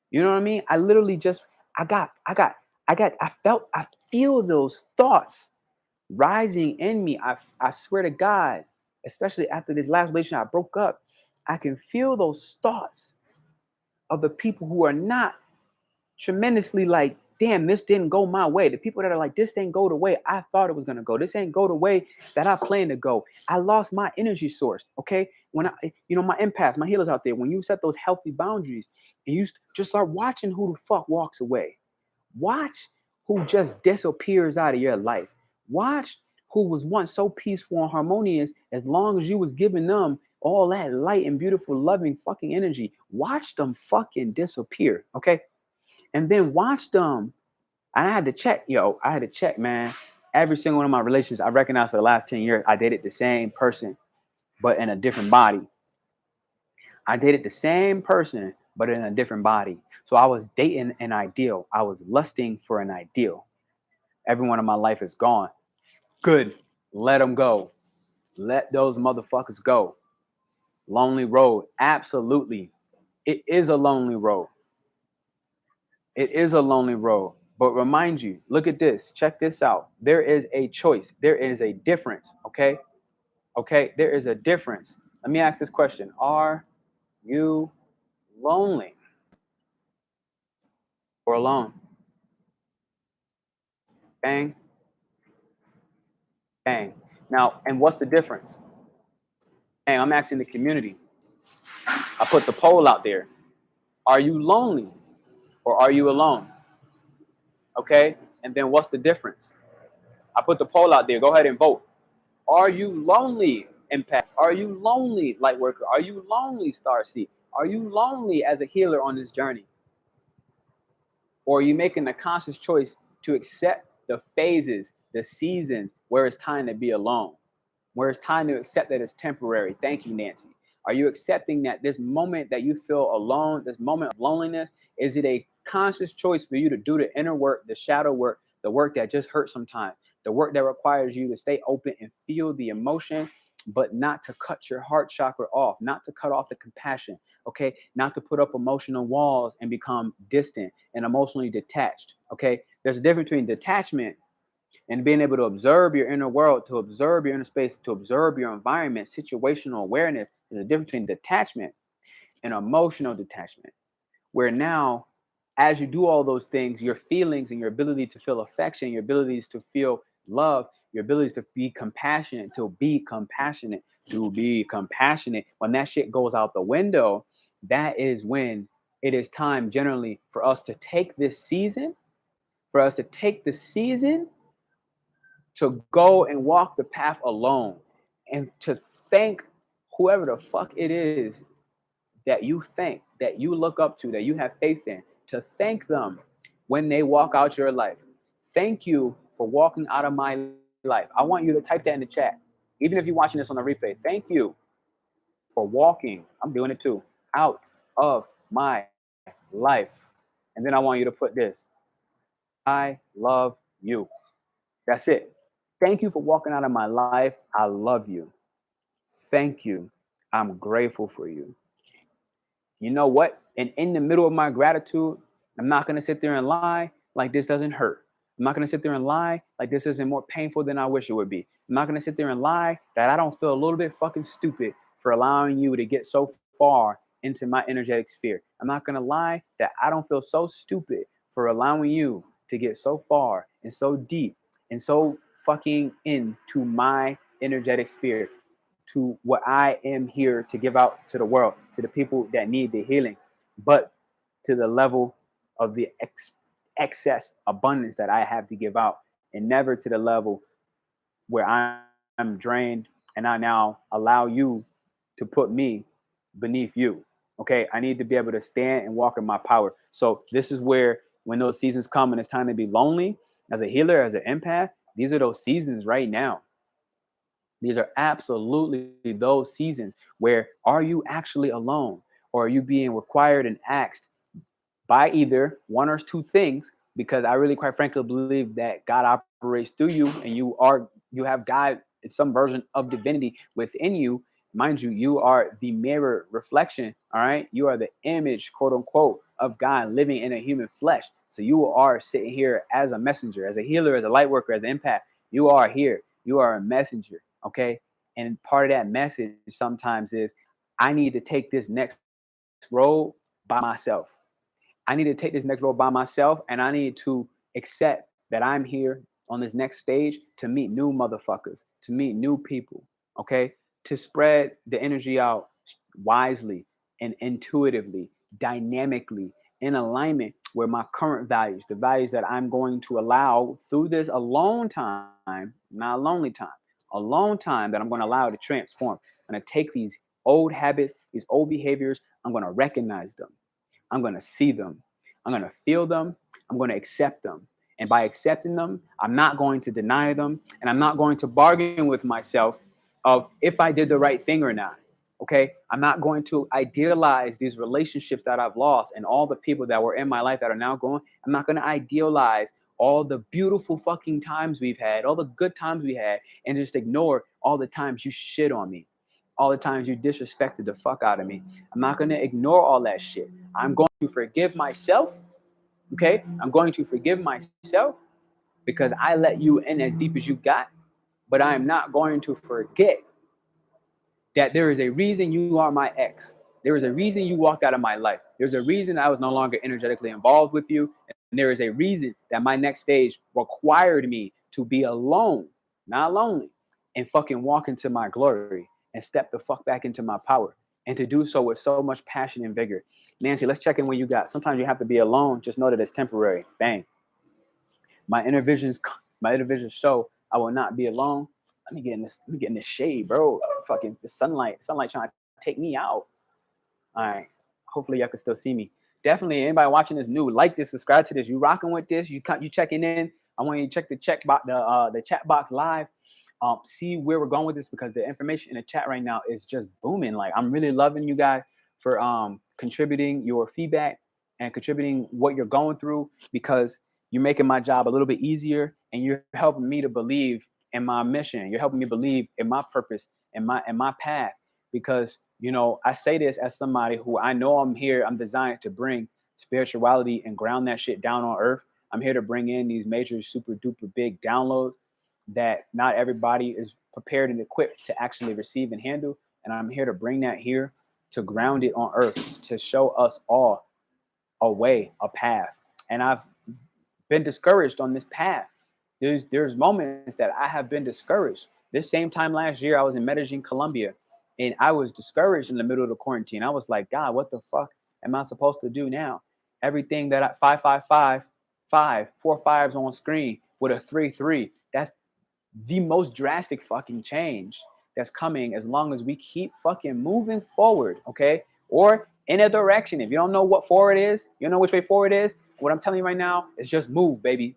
You know what I mean? I literally just, I feel those thoughts rising in me. I swear to God, especially after this last relationship I broke up, I can feel those thoughts of the people who are not tremendously like, damn, this didn't go my way. The people that are like, this didn't go the way I thought it was going to go. This ain't go the way that I planned to go. I lost my energy source. Okay. When my empaths, my healers out there, when you set those healthy boundaries and you just start watching who the fuck walks away, watch who just disappears out of your life. Watch who was once so peaceful and harmonious as long as you was giving them all that light and beautiful, loving fucking energy. Watch them fucking disappear. Okay. And then watch them. And I had to check, man. Every single one of my relations, I recognized for the last 10 years, I dated the same person, but in a different body. I dated the same person, but in a different body. So I was dating an ideal. I was lusting for an ideal. Everyone in my life is gone. Good. Let them go. Let those motherfuckers go. Lonely road. Absolutely. It is a lonely road. It is a lonely road. But remind you, look at this. Check this out. There is a choice. There is a difference. Okay? Okay? There is a difference. Let me ask this question. Are you lonely or alone? Bang. Bang. Now, and what's the difference? Hey, I'm asking the community. I put the poll out there. Are you lonely or are you alone? Okay? And then what's the difference? I put the poll out there. Go ahead and vote. Are you lonely, Empath? Are you lonely, Lightworker? Are you lonely, Starseed? Are you lonely as a healer on this journey? Or are you making a conscious choice to accept the phases, the seasons where it's time to be alone, where it's time to accept that it's temporary? Thank you, Nancy. Are you accepting that this moment that you feel alone, this moment of loneliness, is it a conscious choice for you to do the inner work, the shadow work, the work that just hurts sometimes, the work that requires you to stay open and feel the emotion, but not to cut your heart chakra off, not to cut off the compassion, okay? Not to put up emotional walls and become distant and emotionally detached, okay? There's a difference between detachment and being able to observe your inner world, to observe your inner space, to observe your environment. Situational awareness is a difference between detachment and emotional detachment, where now, as you do all those things, your feelings and your ability to feel affection, your abilities to feel love, your abilities to be compassionate, when that shit goes out the window, that is when it is time generally for us to take this season, to go and walk the path alone, and to thank whoever the fuck it is that you think, that you look up to, that you have faith in, to thank them when they walk out your life. Thank you for walking out of my life. I want you to type that in the chat. Even if you're watching this on the replay, thank you for walking, I'm doing it too, out of my life. And then I want you to put this: I love you. That's it. Thank you for walking out of my life. I love you. Thank you. I'm grateful for you. You know what? And in the middle of my gratitude, I'm not going to sit there and lie like this doesn't hurt. I'm not going to sit there and lie like this isn't more painful than I wish it would be. I'm not going to sit there and lie that I don't feel a little bit fucking stupid for allowing you to get so far into my energetic sphere. I'm not going to lie that I don't feel so stupid for allowing you to get so far and so deep and so fucking into my energetic sphere, to what I am here to give out to the world, to the people that need the healing, but to the level of the excess abundance that I have to give out, and never to the level where I'm drained and I now allow you to put me beneath you. Okay, I need to be able to stand and walk in my power. So this is where, when those seasons come and it's time to be lonely as a healer, as an empath, these are those seasons right now. These are absolutely those seasons where, are you actually alone, or are you being required and asked by either one or two things? Because I really, quite frankly, believe that God operates through you, and you have God, some version of divinity within you. Mind you, you are the mirror reflection. All right, you are the image, quote unquote, of God living in a human flesh. So you are sitting here as a messenger, as a healer, as a light worker, as an empath. You are here. You are a messenger. Okay, and part of that message sometimes is, I need to take this next road by myself. I need to take this next road by myself, and I need to accept that I'm here on this next stage to meet new motherfuckers, to meet new people, okay? To spread the energy out wisely and intuitively, dynamically, in alignment with my current values, the values that I'm going to allow through this alone time, not lonely time, alone time, that I'm going to allow to transform. I'm going to take these old habits, these old behaviors, I'm going to recognize them. I'm going to see them. I'm going to feel them. I'm going to accept them. And by accepting them, I'm not going to deny them. And I'm not going to bargain with myself of if I did the right thing or not. Okay. I'm not going to idealize these relationships that I've lost and all the people that were in my life that are now gone. I'm not going to idealize all the beautiful fucking times we've had, all the good times we had, and just ignore all the times you shit on me, all the times you disrespected the fuck out of me. I'm not going to ignore all that shit. I'm going to forgive myself. Okay. I'm going to forgive myself because I let you in as deep as you got. But I am not going to forget that there is a reason you are my ex. There is a reason you walked out of my life. There's a reason I was no longer energetically involved with you. And there is a reason that my next stage required me to be alone, not lonely, and fucking walk into my glory and step the fuck back into my power. And to do so with so much passion and vigor. Nancy, let's check in what you got. Sometimes you have to be alone. Just know that it's temporary. Bang. My inner visions show I will not be alone. Let me get in this shade, bro. Fucking the sunlight trying to take me out. All right. Hopefully y'all can still see me. Definitely anybody watching this new, like this, subscribe to this. You rocking with this, you checking in. I want you to check the chat box live. See where we're going with this, because the information in the chat right now is just booming. Like, I'm really loving you guys for contributing your feedback and contributing what you're going through, because you're making my job a little bit easier, and you're helping me to believe in my mission. You're helping me believe in my purpose and my path, because I say this as somebody who I know I'm designed to bring spirituality and ground that shit down on earth. I'm here to bring in these major super duper big downloads that not everybody is prepared and equipped to actually receive and handle. And I'm here to bring that here, to ground it on earth, to show us all a way, a path. And I've been discouraged on this path. There's moments that I have been discouraged. This same time last year, I was in Medellin, Colombia, and I was discouraged in the middle of the quarantine. I was like, God, what the fuck am I supposed to do now? Everything that 5 4 fives on screen with a 3 3. That's the most drastic fucking change that's coming, as long as we keep fucking moving forward, okay? Or in a direction. If you don't know what forward is, you don't know which way forward is, what I'm telling you right now is just move, baby.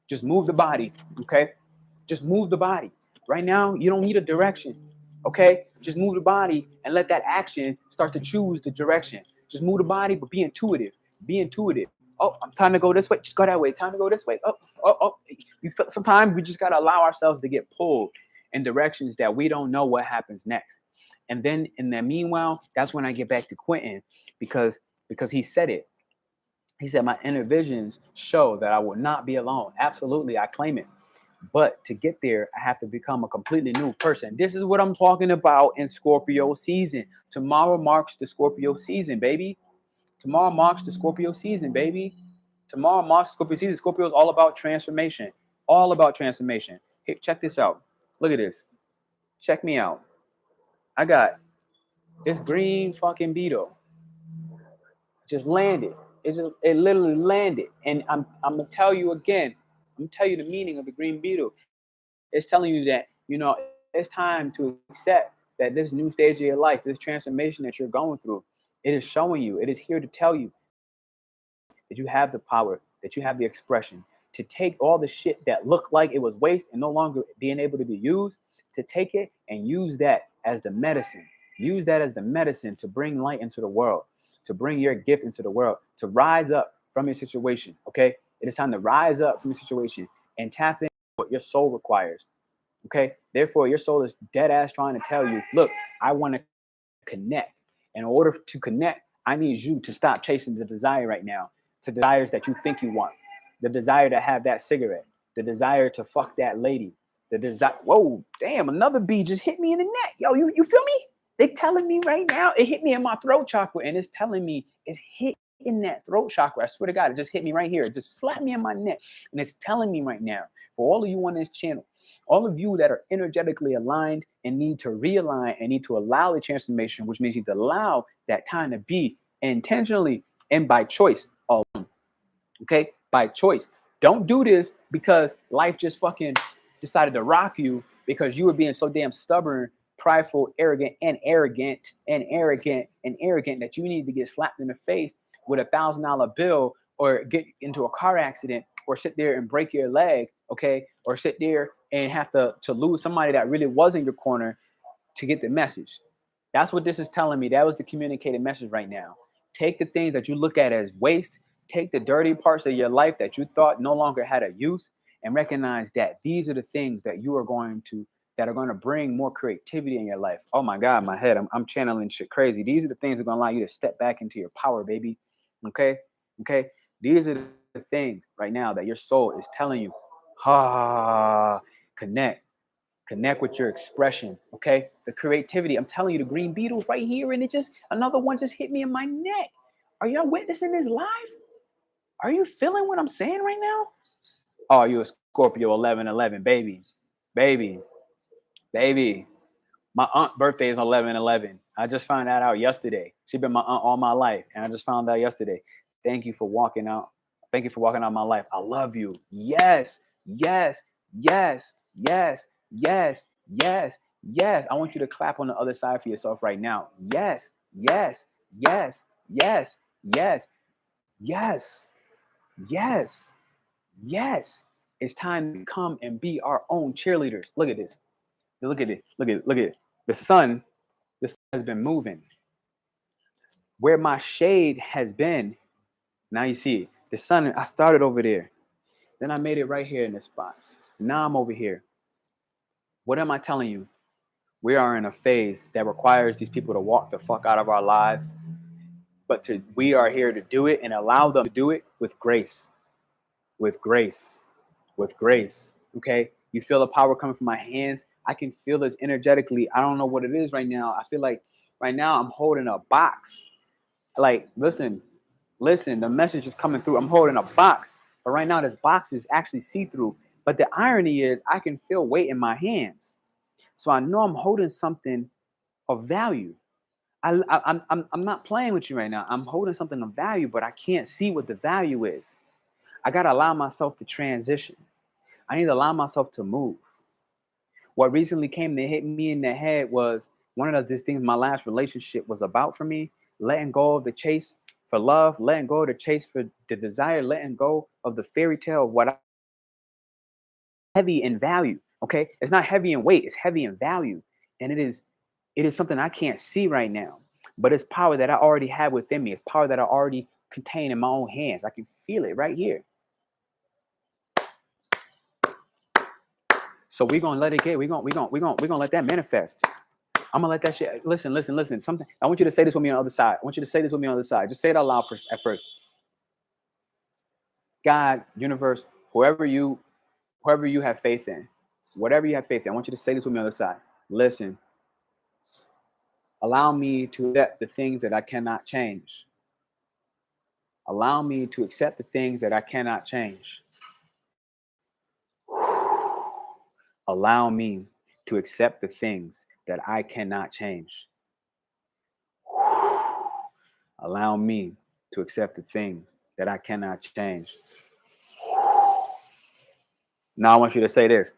Just move the body, okay? Just move the body. Right now, you don't need a direction, okay? Just move the body and let that action start to choose the direction. Just move the body, but be intuitive. Be intuitive. Oh, I'm time to go this way. Just go that way. Time to go this way. Oh. Sometimes we just got to allow ourselves to get pulled in directions that we don't know what happens next. And then in the meanwhile, that's when I get back to Quentin, because he said it. He said, my inner visions show that I will not be alone. Absolutely, I claim it. But to get there, I have to become a completely new person. This is what I'm talking about in Scorpio season. Tomorrow marks the Scorpio season, baby. Tomorrow marks the Scorpio season, baby. Tomorrow marks Scorpio season. Scorpio is all about transformation. All about transformation. Hey, check this out. Look at this. Check me out. I got this green fucking beetle. Just landed. It literally landed. And I'm gonna tell you again. I'm gonna tell you the meaning of the green beetle. It's telling you that it's time to accept that this new stage of your life, this transformation that you're going through, it is showing you. It is here to tell you that you have the power, that you have the expression to take all the shit that looked like it was waste and no longer being able to be used, to take it and use that as the medicine. Use that as the medicine to bring light into the world, to bring your gift into the world, to rise up from your situation. Okay, it is time to rise up from your situation and tap in what your soul requires. Okay, therefore your soul is dead ass trying to tell you, look, I want to connect. In order to connect, I need you to stop chasing the desire right now, to desires that you think you want, the desire to have that cigarette, the desire to fuck that lady, the desire. Whoa, damn, another bee just hit me in the neck. Yo, you feel me? They telling me right now, it hit me in my throat chakra, and it's telling me it's hitting that throat chakra. I swear to God, it just hit me right here. It just slapped me in my neck, and it's telling me right now, for all of you on this channel, all of you that are energetically aligned and need to realign and need to allow the transformation, which means you need to allow that time to be intentionally and by choice. Okay, by choice. Don't do this because life just fucking decided to rock you because you were being so damn stubborn, prideful, arrogant that you need to get slapped in the face with $1,000 bill, or get into a car accident, or sit there and break your leg, okay, or sit there and have to lose somebody that really was in your corner to get the message. That's what this is telling me. That was the communicated message right now. Take the things that you look at as waste, take the dirty parts of your life that you thought no longer had a use, and recognize that these are the things that are going to bring more creativity in your life. Oh my God, my head, I'm channeling shit crazy. These are the things that are going to allow you to step back into your power, baby. Okay. These are the things right now that your soul is telling you. Connect with your expression. Okay, the creativity. I'm telling you, the green beetle's right here, and another one just hit me in my neck. Are y'all witnessing this live? Are you feeling what I'm saying right now? Oh, you a Scorpio 11/11, baby. My aunt's birthday is 11/11. I just found that out yesterday. She's been my aunt all my life, and I just found out yesterday. Thank you for walking out Thank you for walking out my life. I love you. Yes, yes, yes, yes, yes, yes, yes. I want you to clap on the other side for yourself right now. Yes, yes, yes, yes, yes, yes, yes, yes. It's time to come and be our own cheerleaders. Look at this. Look at it. Look at it. Look at it. The sun has been moving. Where my shade has been, now you see it. The sun, I started over there. Then I made it right here in this spot. Now I'm over here. What am I telling you? We are in a phase that requires these people to walk the fuck out of our lives. But we are here to do it and allow them to do it with grace. With grace. With grace. Okay? You feel the power coming from my hands. I can feel this energetically. I don't know what it is right now. I feel like right now I'm holding a box. Like, listen, the message is coming through. I'm holding a box. But right now, this box is actually see-through. But the irony is I can feel weight in my hands. So I know I'm holding something of value. I'm not playing with you right now. I'm holding something of value, but I can't see what the value is. I got to allow myself to transition. I need to allow myself to move. What recently came to hit me in the head was one of these things my last relationship was about for me, letting go of the chase for love, letting go of the chase for the desire, letting go of the fairy tale of what I heavy in value. Okay. It's not heavy in weight, it's heavy in value. And it is something I can't see right now. But it's power that I already have within me. It's power that I already contain in my own hands. I can feel it right here. So we're gonna let it get. We're gonna let that manifest. I'm gonna let that shit. Listen. Something. I want you to say this with me on the other side. I want you to say this with me on the other side. Just say it out loud at first. God, universe, whoever you have faith in, whatever you have faith in, I want you to say this with me on the other side. Listen. Allow me to accept the things that I cannot change. Allow me to accept the things that I cannot change. Allow me to accept the things that I cannot change. Allow me to accept the things that I cannot change. Now I want you to say this.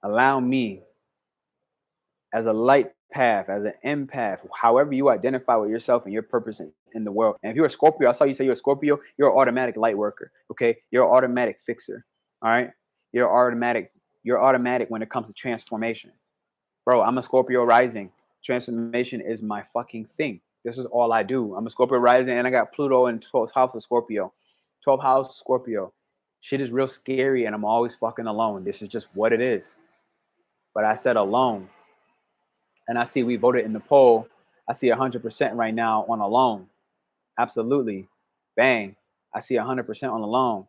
Allow me as a light path, as an empath, however you identify with yourself and your purpose in the world. And if you're a Scorpio, I saw you say you're a Scorpio, you're an automatic light worker. Okay. You're an automatic fixer. All right. You're automatic when it comes to transformation. Bro, I'm a Scorpio rising. Transformation is my fucking thing. This is all I do. I'm a Scorpio rising and I got Pluto in 12th house of Scorpio. 12th house Scorpio. Shit is real scary and I'm always fucking alone. This is just what it is. But I said alone. And I see we voted in the poll. I see 100% right now on alone. Absolutely. Bang. I see 100% on alone.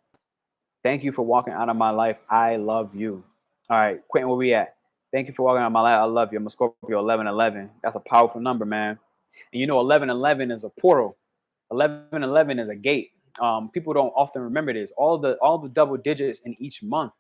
Thank you for walking out of my life. I love you. All right, Quentin, where we at? Thank you for walking out of my life. I love you. I'm a Scorpio 1111. That's a powerful number, man. And you know, 1111 is a portal. 1111 is a gate. People don't often remember this. All the double digits in each month.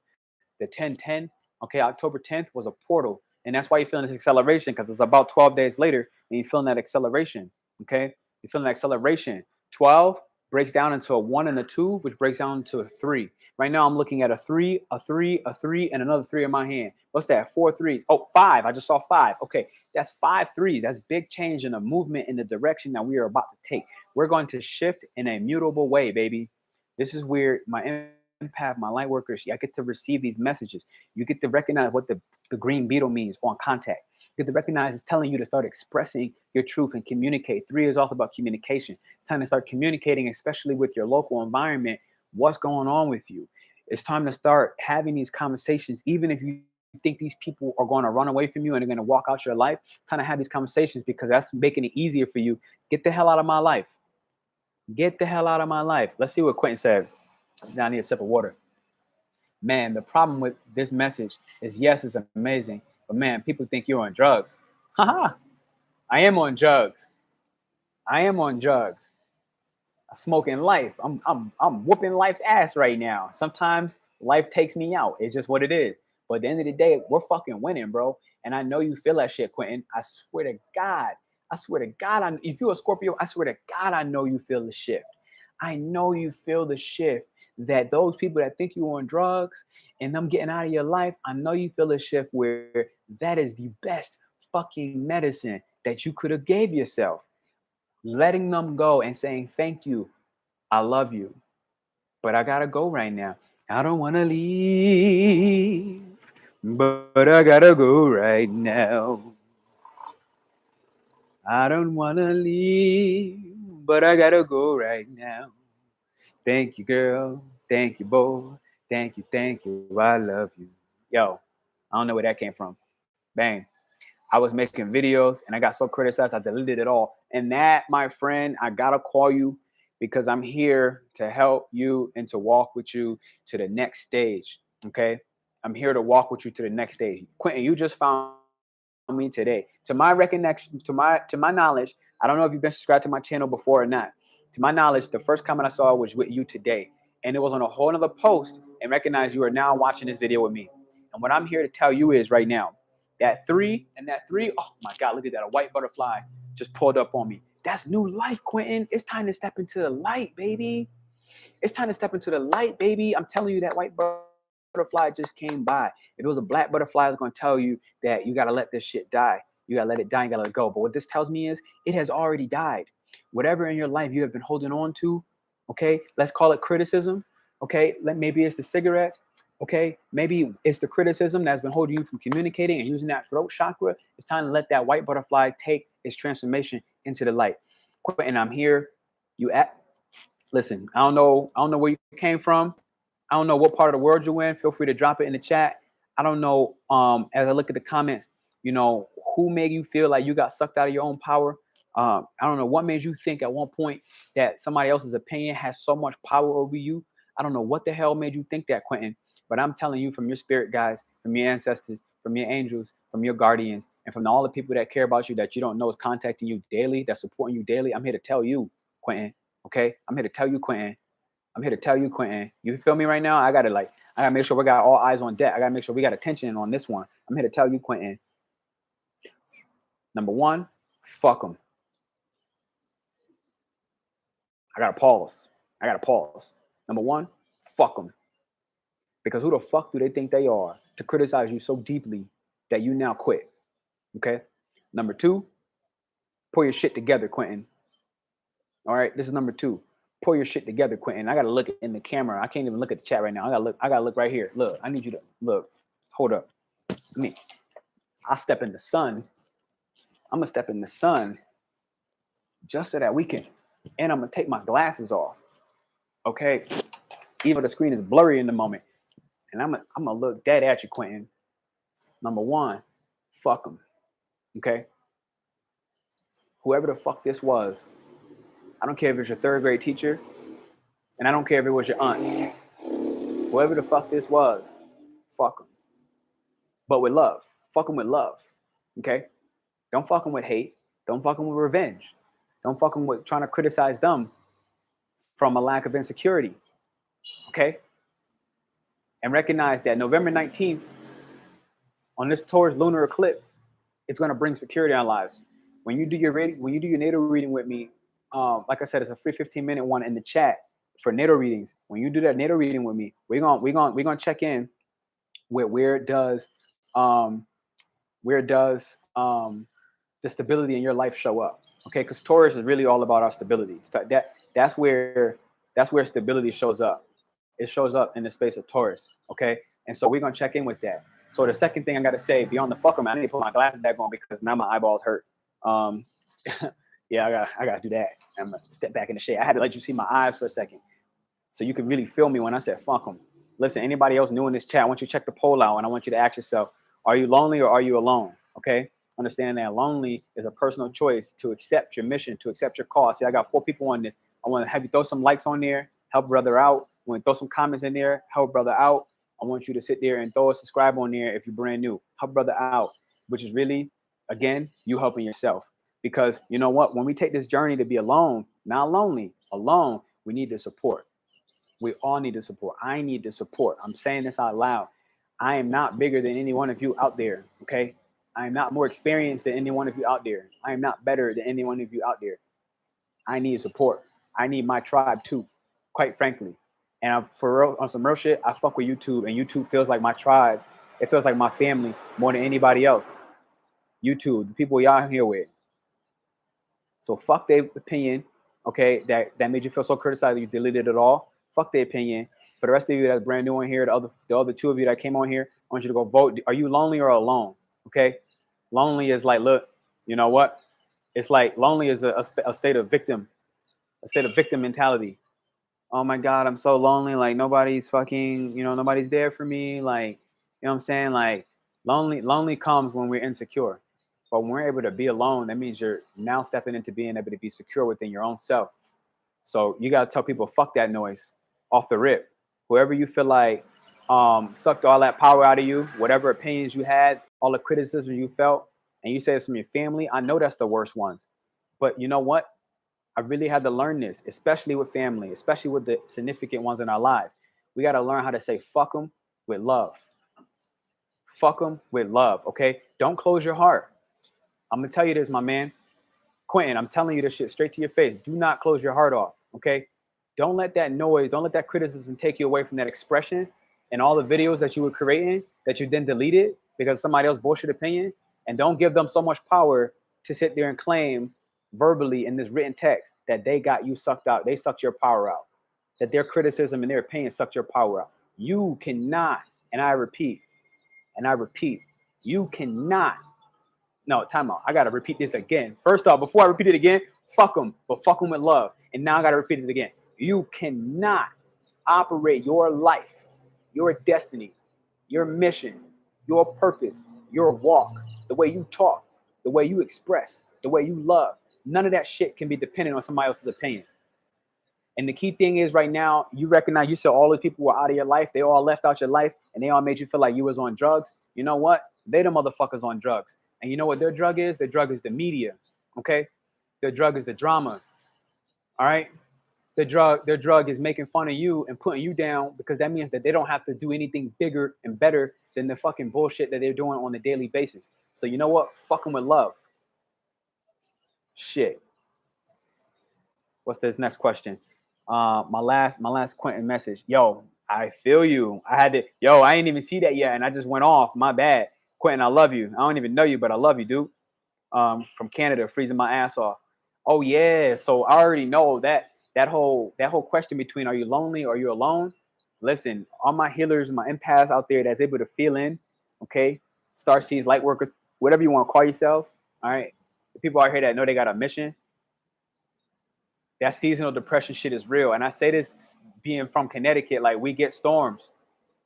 The 1010, okay, October 10th was a portal. And that's why you're feeling this acceleration because it's about 12 days later and you're feeling that acceleration, okay? You're feeling that acceleration. 12 breaks down into a 1 and a 2, which breaks down to a 3. Right now, I'm looking at a 3, a 3, a 3, and another 3 in my hand. What's that? 4 threes. Oh, 5. I just saw 5. Okay, that's 5 threes. That's big change in the movement in the direction that we are about to take. We're going to shift in a mutable way, baby. This is where my empath, my light workers, I get to receive these messages. You get to recognize what the green beetle means on contact. You get to recognize it's telling you to start expressing your truth and communicate. 3 is all about communication. It's time to start communicating, especially with your local environment, what's going on with you. It's time to start having these conversations, even if you think these people are going to run away from you and they're going to walk out your life. It's time to have these conversations because that's making it easier for you. Get the hell out of my life. Get the hell out of my life. Let's see what Quentin said. Now I need a sip of water. Man, the problem with this message is, yes, it's amazing, but man, people think you're on drugs. Haha. I am on drugs. I am on drugs. I'm smoking life. I'm whooping life's ass right now. Sometimes life takes me out. It's just what it is. But at the end of the day, we're fucking winning, bro. And I know you feel that shit, Quentin. I swear to God. I swear to God. If you're a Scorpio, I swear to God, I know you feel the shift. I know you feel the shift. that those people that think you on drugs and them getting out of your life, I know you feel a shift where that is the best fucking medicine that you could have gave yourself. Letting them go and saying, thank you, I love you, but I gotta go right now. I don't want to leave, but I gotta go right now. I don't want to leave, but I gotta go right now. Thank you, girl. Thank you, boy. Thank you. I love you. Yo, I don't know where that came from. Bang. I was making videos and I got so criticized, I deleted it all. And that, my friend, I gotta call you because I'm here to help you and to walk with you to the next stage. Okay. I'm here to walk with you to the next stage. Quentin, you just found me today. To my recognition, to my knowledge, I don't know if you've been subscribed to my channel before or not. To my knowledge, the first comment I saw was with you today. And it was on a whole other post, and recognize you are now watching this video with me. And what I'm here to tell you is right now, that three, oh my God, look at that. A white butterfly just pulled up on me. That's new life, Quentin. It's time to step into the light, baby. It's time to step into the light, baby. I'm telling you, that white butterfly just came by. If it was a black butterfly, it's going to tell you that you got to let this shit die. You got to let it die. You got to let it go. But what this tells me is it has already died. Whatever in your life you have been holding on to, okay, let's call it criticism. Okay, maybe it's the cigarettes. Okay, maybe it's the criticism that's been holding you from communicating and using that throat chakra. It's time to let that white butterfly take its transformation into the light. And I'm here. Listen, I don't know where you came from. I don't know what part of the world you're in. Feel free to drop it in the chat. I don't know. As I look at the comments, who made you feel like you got sucked out of your own power. I don't know what made you think at one point that somebody else's opinion has so much power over you. I don't know what the hell made you think that, Quentin. But I'm telling you, from your spirit guides, from your ancestors, from your angels, from your guardians, and from all the people that care about you that you don't know is contacting you daily, that's supporting you daily. I'm here to tell you, Quentin. Okay, I'm here to tell you, Quentin. I'm here to tell you, Quentin. You feel me right now? I gotta make sure we got all eyes on deck. I gotta make sure we got attention on this one. I'm here to tell you, Quentin. Number one, fuck them. I gotta pause. Number one, fuck them. Because who the fuck do they think they are to criticize you so deeply that you now quit? Okay. Number two, pull your shit together, Quentin. All right, this is number two. Pull your shit together, Quentin. I gotta look in the camera. I can't even look at the chat right now. I gotta look right here. Look, I need you to look. Hold up. I'll step in the sun. I'm gonna step in the sun just so that we can, and I'm gonna take my glasses off. Okay. Even though the screen is blurry in the moment. And I'm gonna look dead at you, Quentin. Number one, fuck them. Okay. Whoever the fuck this was, I don't care if it's your third grade teacher, and I don't care if it was your aunt. Whoever the fuck this was, fuck them. But with love. Fuck them with love. Okay? Don't fuck them with hate. Don't fuck them with revenge. Don't fuck them with trying to criticize them from a lack of insecurity. Okay? And recognize that November 19th, on this Taurus lunar eclipse, it's going to bring security in our lives. When you do your natal reading with me, like I said, it's a free 15-minute one in the chat for natal readings. When you do that natal reading with me, we're gonna check in with where does the stability in your life show up? Okay, because Taurus is really all about our stability. That's where stability shows up. It shows up in the space of Taurus. Okay, and so we're gonna check in with that. So the second thing I gotta say, beyond the fuck them, I need to put my glasses back on because now my eyeballs hurt. Yeah, I gotta do that. I'm gonna step back in the shade. I had to let you see my eyes for a second, so you can really feel me when I said fuck them. Listen, anybody else new in this chat, I want you to check the poll out, and I want you to ask yourself: are you lonely or are you alone? Okay, understand that lonely is a personal choice to accept your mission, to accept your cause. See, I got 4 people on this. I want to have you throw some likes on there, help brother out. I want to throw some comments in there, help brother out. I want you to sit there and throw a subscribe on there if you're brand new. Help brother out, which is really, again, you helping yourself. Because you know what? When we take this journey to be alone, not lonely, alone, we need the support. We all need the support. I need the support. I'm saying this out loud. I am not bigger than any one of you out there, okay? I am not more experienced than any one of you out there. I am not better than any one of you out there. I need support. I need my tribe too, quite frankly. And for real, on some real shit, I fuck with YouTube, and YouTube feels like my tribe. It feels like my family more than anybody else. YouTube, the people y'all here with. So fuck their opinion, okay? That made you feel so criticized that you deleted it all. Fuck their opinion. For the rest of you that's brand new on here, the other two of you that came on here, I want you to go vote. Are you lonely or alone? Okay? Lonely is like, look, you know what? It's like lonely is a state of victim mentality. Oh my God, I'm so lonely. Like nobody's fucking, nobody's there for me. Like, you know what I'm saying? Like lonely comes when we're insecure. But when we're able to be alone, that means you're now stepping into being able to be secure within your own self. So you got to tell people, fuck that noise off the rip. Whoever you feel like sucked all that power out of you, whatever opinions you had, all the criticism you felt, and you say it's from your family, I know that's the worst ones. But you know what? I really had to learn this, especially with family, especially with the significant ones in our lives. We got to learn how to say fuck them with love. Fuck them with love, okay? Don't close your heart. I'm going to tell you this, my man. Quentin, I'm telling you this shit straight to your face. Do not close your heart off, okay? Don't let that noise, don't let that criticism take you away from that expression and all the videos that you were creating that you then deleted because somebody else bullshit opinion. And don't give them so much power to sit there and claim verbally in this written text that they got you sucked out. They sucked your power out. That their criticism and their opinion sucked your power out. You cannot, and I repeat, you cannot. No, time out. I got to repeat this again. First off, before I repeat it again, fuck them, but fuck them with love. And now I got to repeat it again. You cannot operate your life, your destiny, your mission, your purpose, your walk, the way you talk, the way you express, the way you love. None of that shit can be dependent on somebody else's opinion. And the key thing is right now, you recognize you said all these people were out of your life. They all left out your life and they all made you feel like you was on drugs. You know what? They the motherfuckers on drugs. And you know what their drug is? Their drug is the media. Okay? Their drug is the drama. All right? Their drug is making fun of you and putting you down because that means that they don't have to do anything bigger and better than the fucking bullshit that they're doing on a daily basis. So you know what? Fuck them with love. Shit. What's this next question? My last Quentin message. Yo, I feel you. I ain't even see that yet, and I just went off. My bad. Quentin, I love you. I don't even know you, but I love you, dude. From Canada, freezing my ass off. Oh yeah. So I already know that whole question between are you lonely or are you alone? Listen, all my healers, my empaths out there that's able to feel in, okay, starseeds, light workers, whatever you want to call yourselves. All right. The people out here that know they got a mission, that seasonal depression shit is real. And I say this being from Connecticut, like we get storms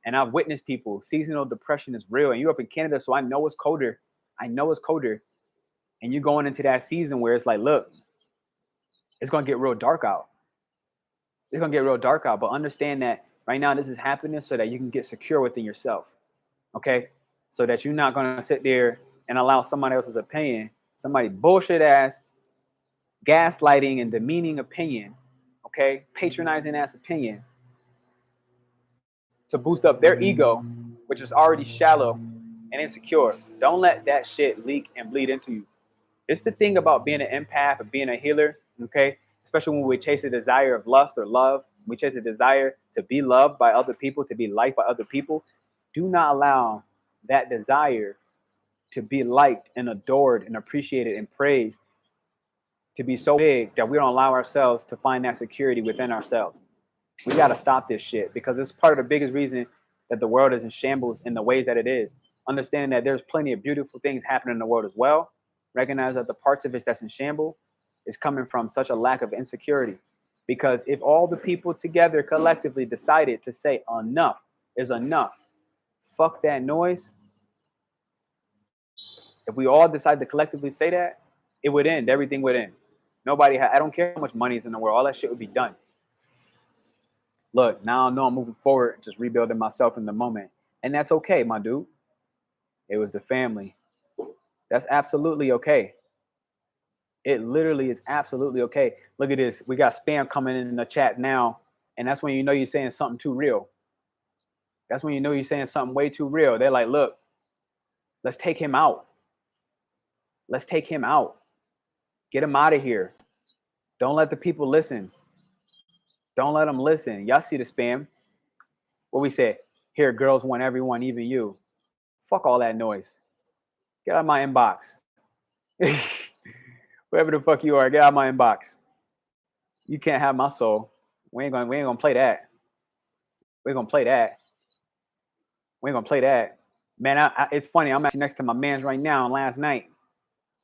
and I've witnessed people. Seasonal depression is real. And you're up in Canada, so I know it's colder. And you're going into that season where it's like, look, it's going to get real dark out. But understand that right now this is happening so that you can get secure within yourself. Okay? So that you're not going to sit there and allow somebody else's opinion, somebody bullshit ass, gaslighting and demeaning opinion, okay, patronizing ass opinion to boost up their ego, which is already shallow and insecure. Don't let that shit leak and bleed into you. It's the thing about being an empath or being a healer, okay, especially when we chase a desire of lust or love, we chase a desire to be loved by other people, to be liked by other people. Do not allow that desire to be liked and adored and appreciated and praised to be so big that we don't allow ourselves to find that security within ourselves. We got to stop this shit because it's part of the biggest reason that the world is in shambles in the ways that it is. Understanding that there's plenty of beautiful things happening in the world as well. Recognize that the parts of it that's in shambles is coming from such a lack of insecurity. Because if all the people together collectively decided to say enough is enough, fuck that noise. If we all decide to collectively say that, it would end. Everything would end. I don't care how much money is in the world. All that shit would be done. Look, now I know I'm moving forward, just rebuilding myself in the moment. And that's okay, my dude. It was the family. That's absolutely okay. It literally is absolutely okay. Look at this. We got spam coming in the chat now. And that's when you know you're saying something too real. That's when you know you're saying something way too real. They're like, look, let's take him out. Let's take him out. Get him out of here. Don't let the people listen. Don't let them listen. Y'all see the spam. What we said, here, girls want everyone, even you. Fuck all that noise. Get out of my inbox. Whoever the fuck you are, get out of my inbox. You can't have my soul. We ain't gonna play that. We ain't gonna play that. We ain't gonna play that. Man, it's funny. I'm actually next to my man's right now. And last night,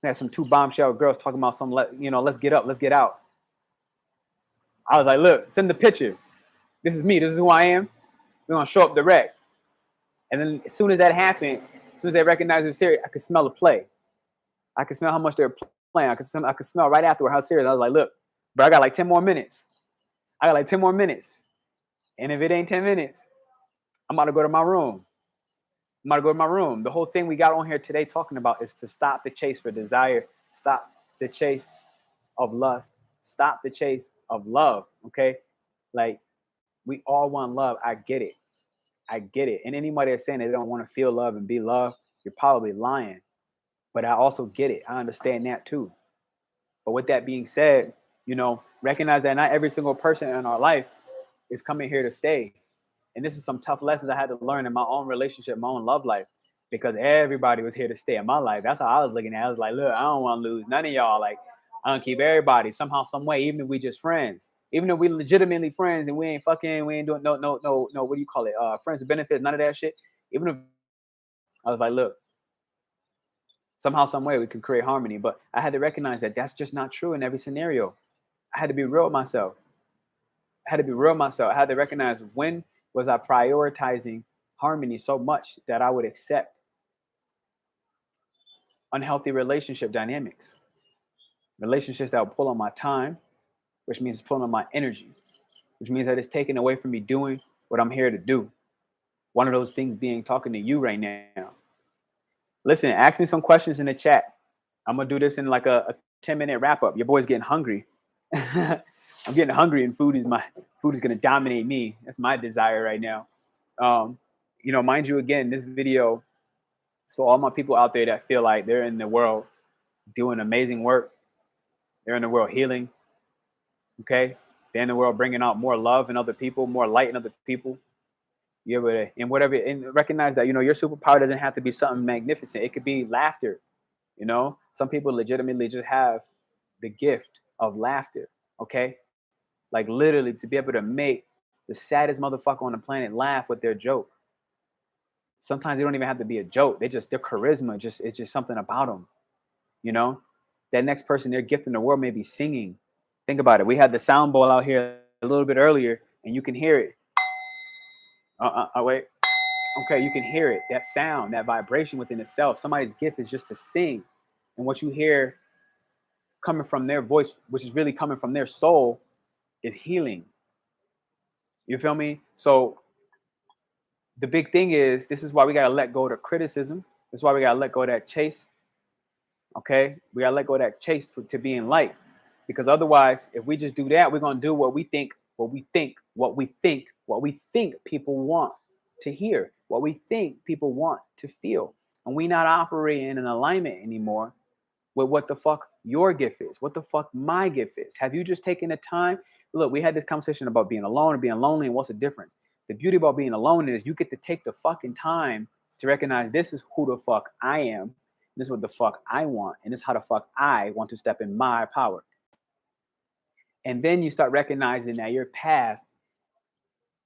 I had some two bombshell girls talking about some, let's get up, let's get out. I was like, look, send the picture. This is me. This is who I am. We're gonna show up direct. And then as soon as that happened, as soon as they recognized it was serious, I could smell the play. I could smell how much they were playing. I could smell right afterward how serious. I was like, look, bro, I got like 10 more minutes. I got like 10 more minutes. And if it ain't 10 minutes, I'm about to go to my room. I'm about to go to my room. The whole thing we got on here today talking about is to stop the chase for desire, stop the chase of lust, stop the chase of love, okay? Like, we all want love. I get it. I get it. And anybody that's saying they don't want to feel love and be loved, you're probably lying. But I also get it. I understand that too. But with that being said, recognize that not every single person in our life is coming here to stay. And this is some tough lessons I had to learn in my own relationship, my own love life, because everybody was here to stay in my life. That's how I was looking at it. I was like, look, I don't want to lose none of y'all. Like, I don't keep everybody somehow, some way, even if we just friends. Even if we legitimately friends and we ain't fucking, we ain't doing no, what do you call it? Friends with benefits, none of that shit. Even if I was like, look, somehow, some way we can create harmony. But I had to recognize that that's just not true in every scenario. I had to be real with myself. I had to recognize when was I prioritizing harmony so much that I would accept unhealthy relationship dynamics. Relationships that will pull on my time, which means it's pulling on my energy, which means that it's taken away from me doing what I'm here to do. One of those things being talking to you right now. Listen, ask me some questions in the chat. I'm going to do this in like a 10-minute wrap up. Your boy's getting hungry. I'm getting hungry and food is going to dominate me. That's my desire right now. Mind you, again, this video is for all my people out there that feel like they're in the world doing amazing work. They're in the world healing. Okay. They're in the world bringing out more love in other people, more light in other people. You're able to, and recognize that, your superpower doesn't have to be something magnificent. It could be laughter. Some people legitimately just have the gift of laughter. Okay. Like literally to be able to make the saddest motherfucker on the planet laugh with their joke. Sometimes they don't even have to be a joke. Their charisma, it's just something about them. That next person, their gift in the world may be singing. Think about it. We had the sound bowl out here a little bit earlier and you can hear it. Wait. Okay, you can hear it. That sound, that vibration within itself. Somebody's gift is just to sing. And what you hear coming from their voice, which is really coming from their soul, is healing. You feel me? So the big thing is, this is why we got to let go of the criticism. This is why we got to let go of that chase. Okay? We got to let go of that chase to be in light. Because otherwise, if we just do that, we're going to do what we think people want to hear, what we think people want to feel. And we not operating in an alignment anymore with what the fuck your gift is, what the fuck my gift is. Have you just taken the time? Look, we had this conversation about being alone and being lonely and what's the difference. The beauty about being alone is you get to take the fucking time to recognize this is who the fuck I am. This is what the fuck I want. And this is how the fuck I want to step in my power. And then you start recognizing that your path,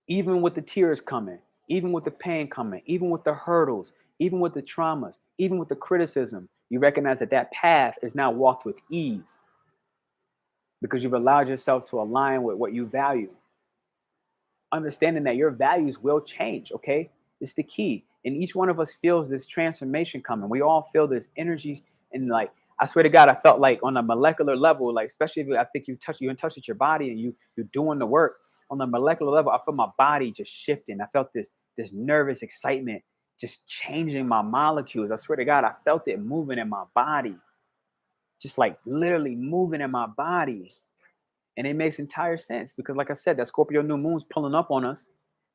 even with the tears coming, even with the pain coming, even with the hurdles, even with the traumas, even with the criticism, you recognize that path is now walked with ease because you've allowed yourself to align with what you value. Understanding that your values will change, okay? It's the key. And each one of us feels this transformation coming. We all feel this energy. And like, I swear to God, I felt like on a molecular level, like, especially if I think you're in touch with your body and you're doing the work on the molecular level, I felt my body just shifting. I felt this nervous excitement just changing my molecules. I swear to God, I felt it moving in my body, just like literally moving in my body. And it makes entire sense because, like I said, that Scorpio new moon's pulling up on us.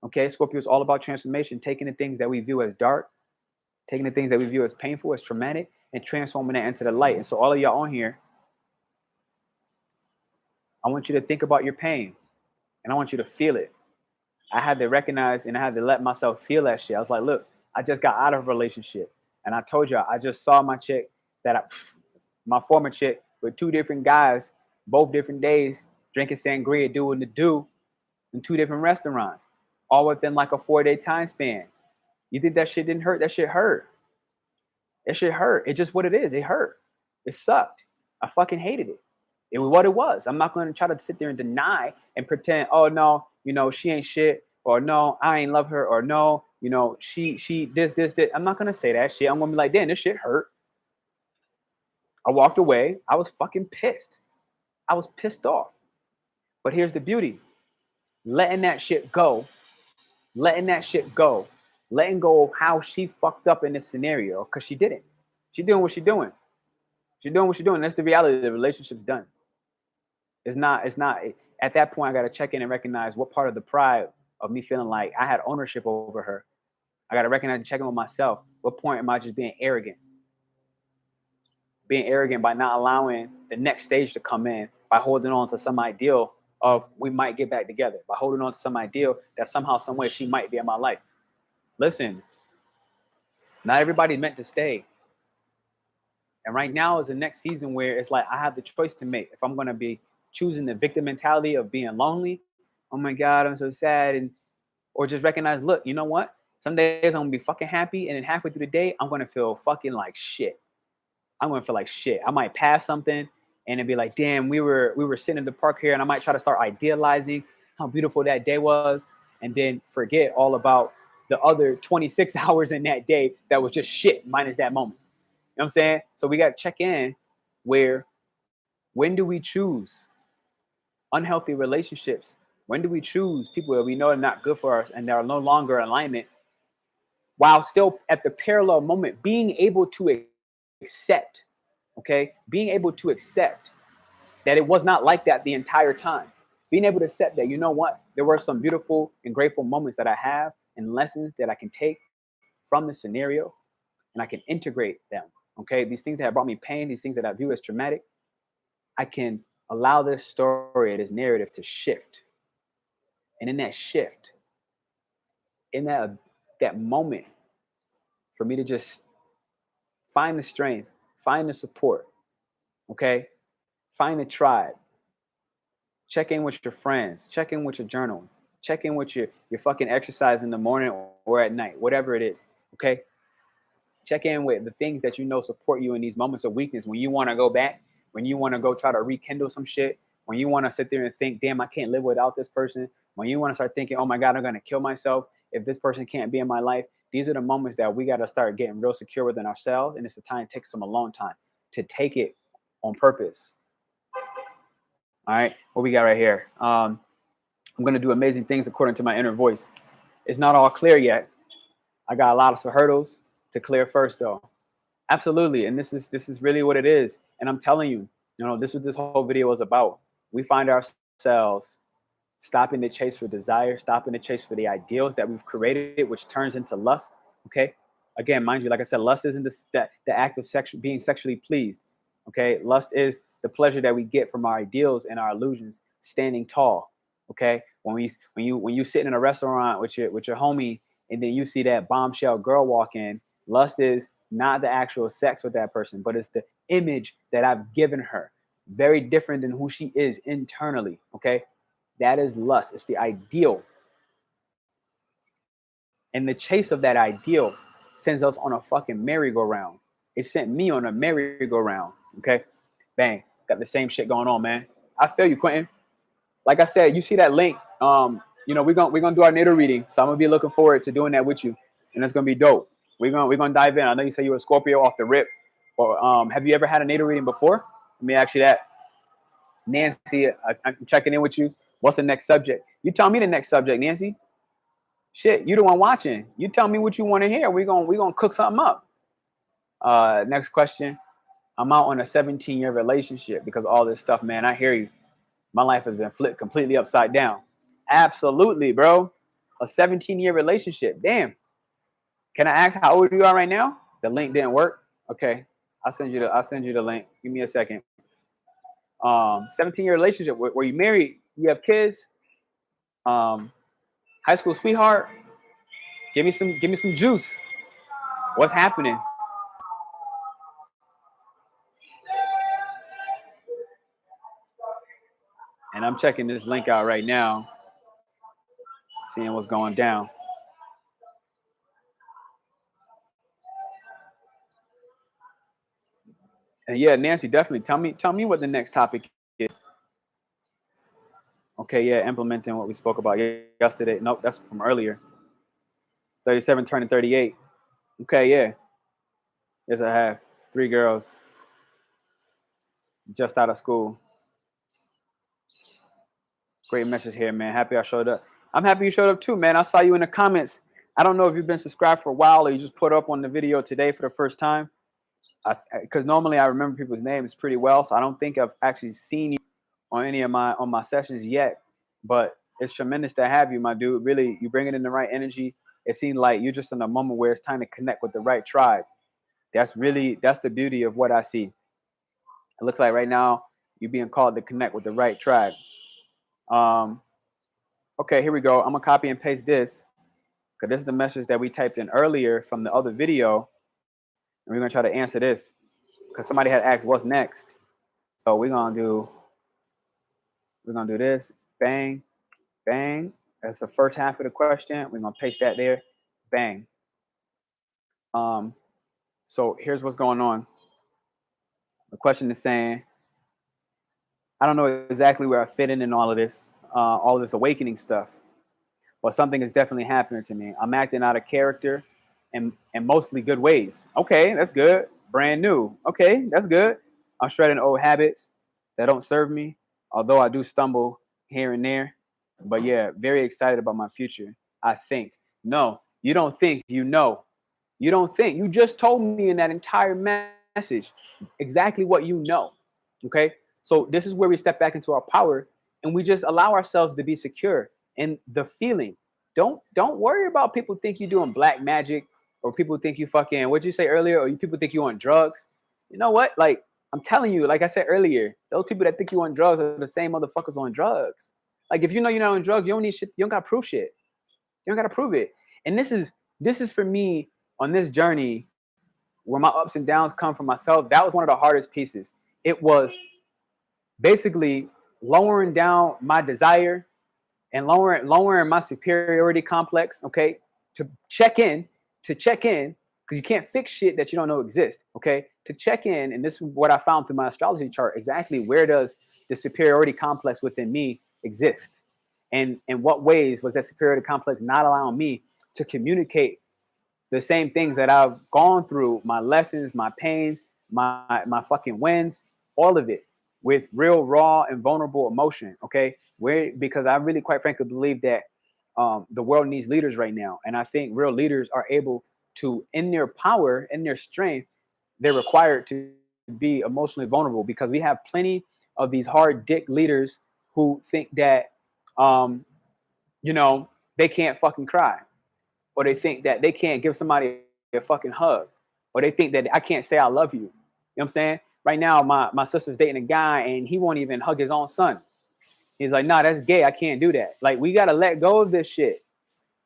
Okay, Scorpio is all about transformation, taking the things that we view as dark, taking the things that we view as painful, as traumatic, and transforming that into the light. And so all of y'all on here, I want you to think about your pain. and I want you to feel it. I had to recognize and I had to let myself feel that shit. I was like, look, I just got out of a relationship. And I told you, I just saw my chick my former chick with 2 different guys, both different days, drinking sangria, doing the do in 2 different restaurants, all within like a 4-day time span. You think that shit didn't hurt? That shit hurt. That shit hurt. It's just what it is. It hurt. It sucked. I fucking hated it. It was what it was. I'm not going to try to sit there and deny and pretend, oh no, she ain't shit, or no, I ain't love her, or no, she this. I'm not going to say that shit. I'm going to be like, damn, this shit hurt. I walked away. I was fucking pissed. I was pissed off. But here's the beauty. Letting that shit go. Letting go of how she fucked up in this scenario, because she didn't. She doing what she doing. She's doing what she's doing. That's the reality. The relationship's done. It's not. At that point, I got to check in and recognize what part of the pride of me feeling like I had ownership over her. I got to recognize and check in with myself. What point am I just being arrogant? Being arrogant by not allowing the next stage to come in, by holding on to some ideal of we might get back together, by holding on to some ideal that somehow, some way she might be in my life. Listen, not everybody's meant to stay. And right now is the next season where it's like I have the choice to make. If I'm going to be choosing the victim mentality of being lonely, oh my God, I'm so sad, or just recognize, look, you know what? Some days I'm going to be fucking happy, and then halfway through the day, I'm going to feel fucking like shit. I'm going to feel like shit. I might pass something and it'd be like, damn, we were sitting in the park here, and I might try to start idealizing how beautiful that day was, and then forget all about the other 26 hours in that day that was just shit minus that moment. You know what I'm saying? So we got to check in when do we choose unhealthy relationships? When do we choose people that we know are not good for us and that are no longer in alignment, while still at the parallel moment being able to accept, being able to accept that it was not like that the entire time. Being able to accept that, you know what, there were some beautiful and grateful moments that I have and lessons that I can take from the scenario, and I can integrate them. These things that have brought me pain, these things that I view as traumatic, I can allow this story, this narrative to shift. And in that shift, in that moment, for me to just find the strength, find the support, find the tribe, check in with your friends, check in with your journal, check in with your fucking exercise in the morning or at night, whatever it is, Check in with the things that support you in these moments of weakness. When you want to go back, when you want to go try to rekindle some shit, when you want to sit there and think, damn, I can't live without this person, when you want to start thinking, oh my God, I'm going to kill myself if this person can't be in my life, these are the moments that we got to start getting real secure within ourselves. And it's the time to take some alone time to take it on purpose. All right, what we got right here? I'm going to do amazing things according to my inner voice. It's not all clear yet. I got a lot of hurdles to clear first, though. Absolutely. And this is really what it is. And I'm telling you, this is what this whole video is about. We find ourselves stopping the chase for desire, stopping the chase for the ideals that we've created, which turns into lust. Again, mind you, like I said, lust isn't the act of being sexually pleased. Lust is the pleasure that we get from our ideals and our illusions standing tall. When you sitting in a restaurant with your homie, and then you see that bombshell girl walk in, lust is not the actual sex with that person, but it's the image that I've given her. Very different than who she is internally. That is lust. It's the ideal. And the chase of that ideal sends us on a fucking merry-go-round. It sent me on a merry-go-round. Bang. Got the same shit going on, man. I feel you, Quentin. Like I said, you see that link. We're gonna do our natal reading. So I'm gonna be looking forward to doing that with you. And it's gonna be dope. We're gonna dive in. I know you said you were a Scorpio off the rip. Or have you ever had a natal reading before? Let me ask you that. Nancy, I'm checking in with you. What's the next subject? You tell me the next subject, Nancy. Shit, you the one watching. You tell me what you want to hear. We're gonna cook something up. Next question. I'm out on a 17-year relationship because of all this stuff, man. I hear you. My life has been flipped completely upside down. Absolutely, bro. A 17-year relationship. Damn. Can I ask how old you are right now? The link didn't work. Okay. I'll send you the link. Give me a second. 17-year relationship. Were you married? You have kids? High school sweetheart, give me some juice. What's happening? And I'm checking this link out right now, seeing what's going down. And yeah, Nancy, definitely tell me what the next topic is. Okay, yeah, implementing what we spoke about yesterday. Nope, that's from earlier. 37 turning 38. Okay, yeah. Yes, I have 3 girls just out of school. Great message here, man. Happy I showed up. I'm happy you showed up too, man. I saw you in the comments. I don't know if you've been subscribed for a while or you just put up on the video today for the first time. Because normally I remember people's names pretty well, so I don't think I've actually seen you on any of my sessions yet. But it's tremendous to have you, my dude. Really, you bring it in the right energy. It seems like you're just in a moment where it's time to connect with the right tribe. That's the beauty of what I see. It looks like right now you're being called to connect with the right tribe. Okay, here we go. I'm gonna copy and paste this because this is the message that we typed in earlier from the other video, and we're gonna try to answer this because somebody had asked what's next. So we're gonna do this. Bang, bang. That's the first half of the question. We're gonna paste that there. Bang. So here's what's going on. The question is saying, I don't know exactly where I fit in all of this awakening stuff, but something is definitely happening to me. I'm acting out of character and mostly good ways. Okay, that's good. Brand new. Okay, that's good. I'm shredding old habits that don't serve me, although I do stumble here and there. But yeah, very excited about my future. I think. No, you don't think, you know. You don't think. You just told me in that entire message exactly what you know. Okay? So this is where we step back into our power and we just allow ourselves to be secure in the feeling. Don't worry about people think you're doing black magic or people think you fucking, what'd you say earlier? Or people think you on drugs. You know what? Like, I'm telling you, like I said earlier, those people that think you on drugs are the same motherfuckers on drugs. Like, if you know you're not on drugs, you don't need shit. You don't got to prove shit. You don't got to prove it. And this is for me on this journey where my ups and downs come from myself. That was one of the hardest pieces. It was basically lowering down my desire and lowering my superiority complex, okay, to check in, because you can't fix shit that you don't know exists, okay, to check in. And this is what I found through my astrology chart, exactly where does the superiority complex within me exist, and in what ways was that superiority complex not allowing me to communicate the same things that I've gone through, my lessons, my pains, my fucking wins, all of it with real raw and vulnerable emotion. Okay, because I really, quite frankly, believe that the world needs leaders right now, and I think real leaders are able to, in their power, in their strength, they're required to be emotionally vulnerable, because we have plenty of these hard dick leaders who think that they can't fucking cry, or they think that they can't give somebody a fucking hug, or they think that I can't say I love you. You know what I'm saying? Right now, my sister's dating a guy and he won't even hug his own son. He's like, nah, that's gay. I can't do that. Like, we got to let go of this shit.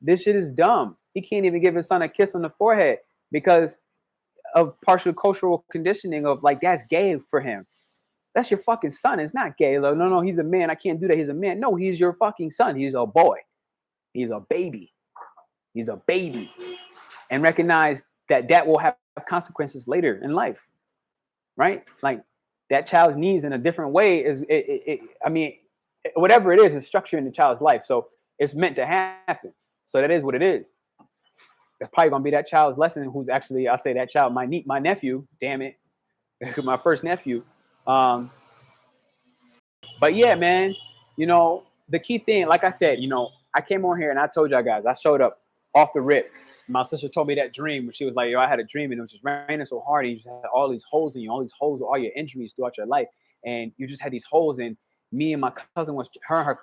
This shit is dumb. He can't even give his son a kiss on the forehead because of partial cultural conditioning of, like, that's gay for him. That's your fucking son. It's not gay. Like, no, he's a man. I can't do that. He's a man. No, he's your fucking son. He's a boy. He's a baby. He's a baby. And recognize that will have consequences later in life, right? Like, that child's needs in a different way is, I mean, whatever it is structured in the child's life. So it's meant to happen. So that is what it is. It's probably going to be that child's lesson, who's actually, I'll say that child, my nephew, damn it, my first nephew. But yeah, man, the key thing, like I said, I came on here and I told y'all guys, I showed up off the rip. My sister told me that dream, when she was like, yo, I had a dream and it was just raining so hard and you just had all these holes in you, all these holes with all your injuries throughout your life. And you just had these holes, and me and my cousin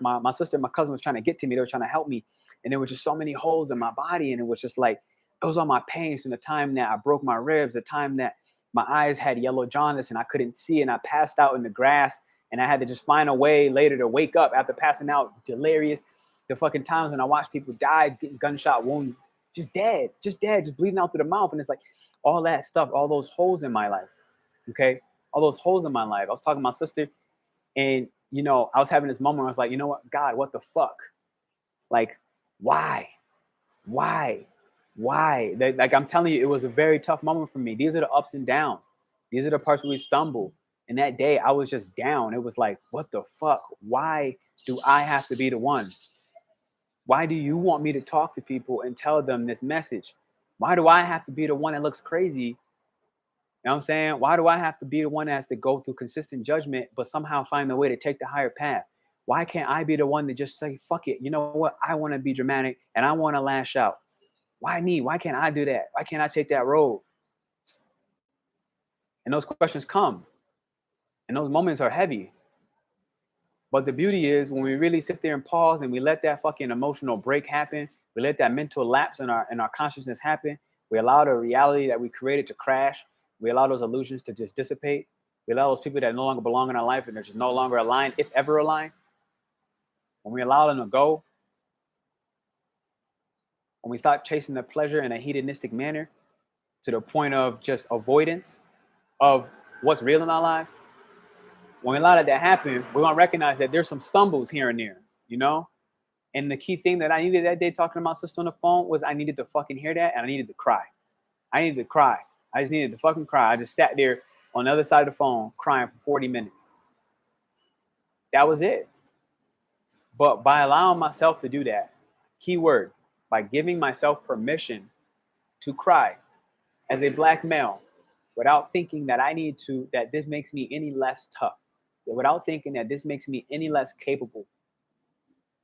my sister and my cousin was trying to get to me. They were trying to help me. And there were just so many holes in my body. And it was just like, it was all my pains from the time that I broke my ribs, the time that my eyes had yellow jaundice and I couldn't see, and I passed out in the grass, and I had to just find a way later to wake up after passing out delirious. The fucking times when I watch people die, getting gunshot wounds, just dead, just bleeding out through the mouth. And it's like all that stuff, all those holes in my life. Okay. All those holes in my life. I was talking to my sister, and, you know, I was having this moment where I was like, you know what, God, what the fuck? Like, why? Why? Like, I'm telling you, it was a very tough moment for me. These are the ups and downs. These are the parts where we stumble. And that day I was just down. It was like, what the fuck? Why do I have to be the one? Why do you want me to talk to people and tell them this message? Why do I have to be the one that looks crazy? You know what I'm saying? Why do I have to be the one that has to go through consistent judgment, but somehow find a way to take the higher path? Why can't I be the one to just say, fuck it? You know what? I want to be dramatic and I want to lash out. Why me? Why can't I do that? Why can't I take that road? And those questions come. And those moments are heavy. But the beauty is when we really sit there and pause and we let that fucking emotional break happen, we let that mental lapse in our consciousness happen, we allow the reality that we created to crash, we allow those illusions to just dissipate, we allow those people that no longer belong in our life and they're just no longer aligned, if ever aligned, when we allow them to go, when we stop chasing the pleasure in a hedonistic manner to the point of just avoidance of what's real in our lives, when we allow that to happen, we're going to recognize that there's some stumbles here and there, you know? And the key thing that I needed that day talking to my sister on the phone was I needed to fucking hear that, and I needed to cry. I needed to cry. I just needed to fucking cry. I just sat there on the other side of the phone crying for 40 minutes. That was it. But by allowing myself to do that, keyword, by giving myself permission to cry as a black male without thinking that I need to, that this makes me any less tough, without thinking that this makes me any less capable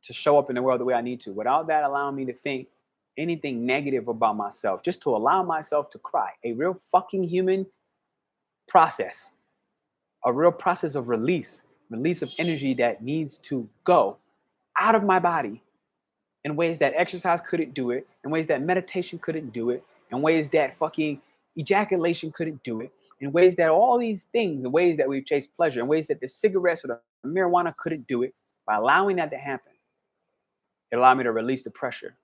to show up in the world the way I need to, without that allowing me to think anything negative about myself, just to allow myself to cry, a real fucking human process, a real process of release of energy that needs to go out of my body in ways that exercise couldn't do it, in ways that meditation couldn't do it, in ways that fucking ejaculation couldn't do it, in ways that all these things, in ways that we've chased pleasure, in ways that the cigarettes or the marijuana couldn't do it. By allowing that to happen, it allowed me to release the pressure.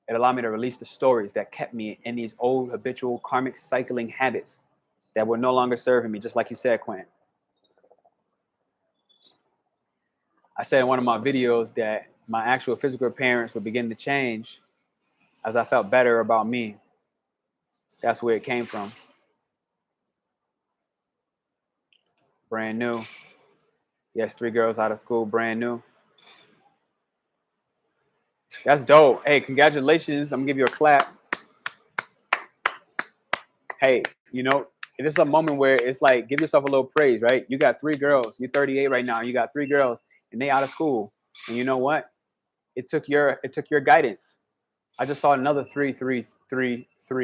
It allowed me to release the stories that kept me in these old habitual karmic cycling habits that were no longer serving me, just like you said, Quentin. I said in one of my videos that my actual physical appearance would begin to change as I felt better about me. That's where it came from. Brand new. Yes, 3 girls out of school, brand new. That's dope. Hey, congratulations. I'm gonna give you a clap. Hey, you know, this is a moment where it's like, give yourself a little praise, right? You got 3 girls. You're 38 right now. You got 3 girls and they out of school. And you know what? It took your guidance. I just saw another 3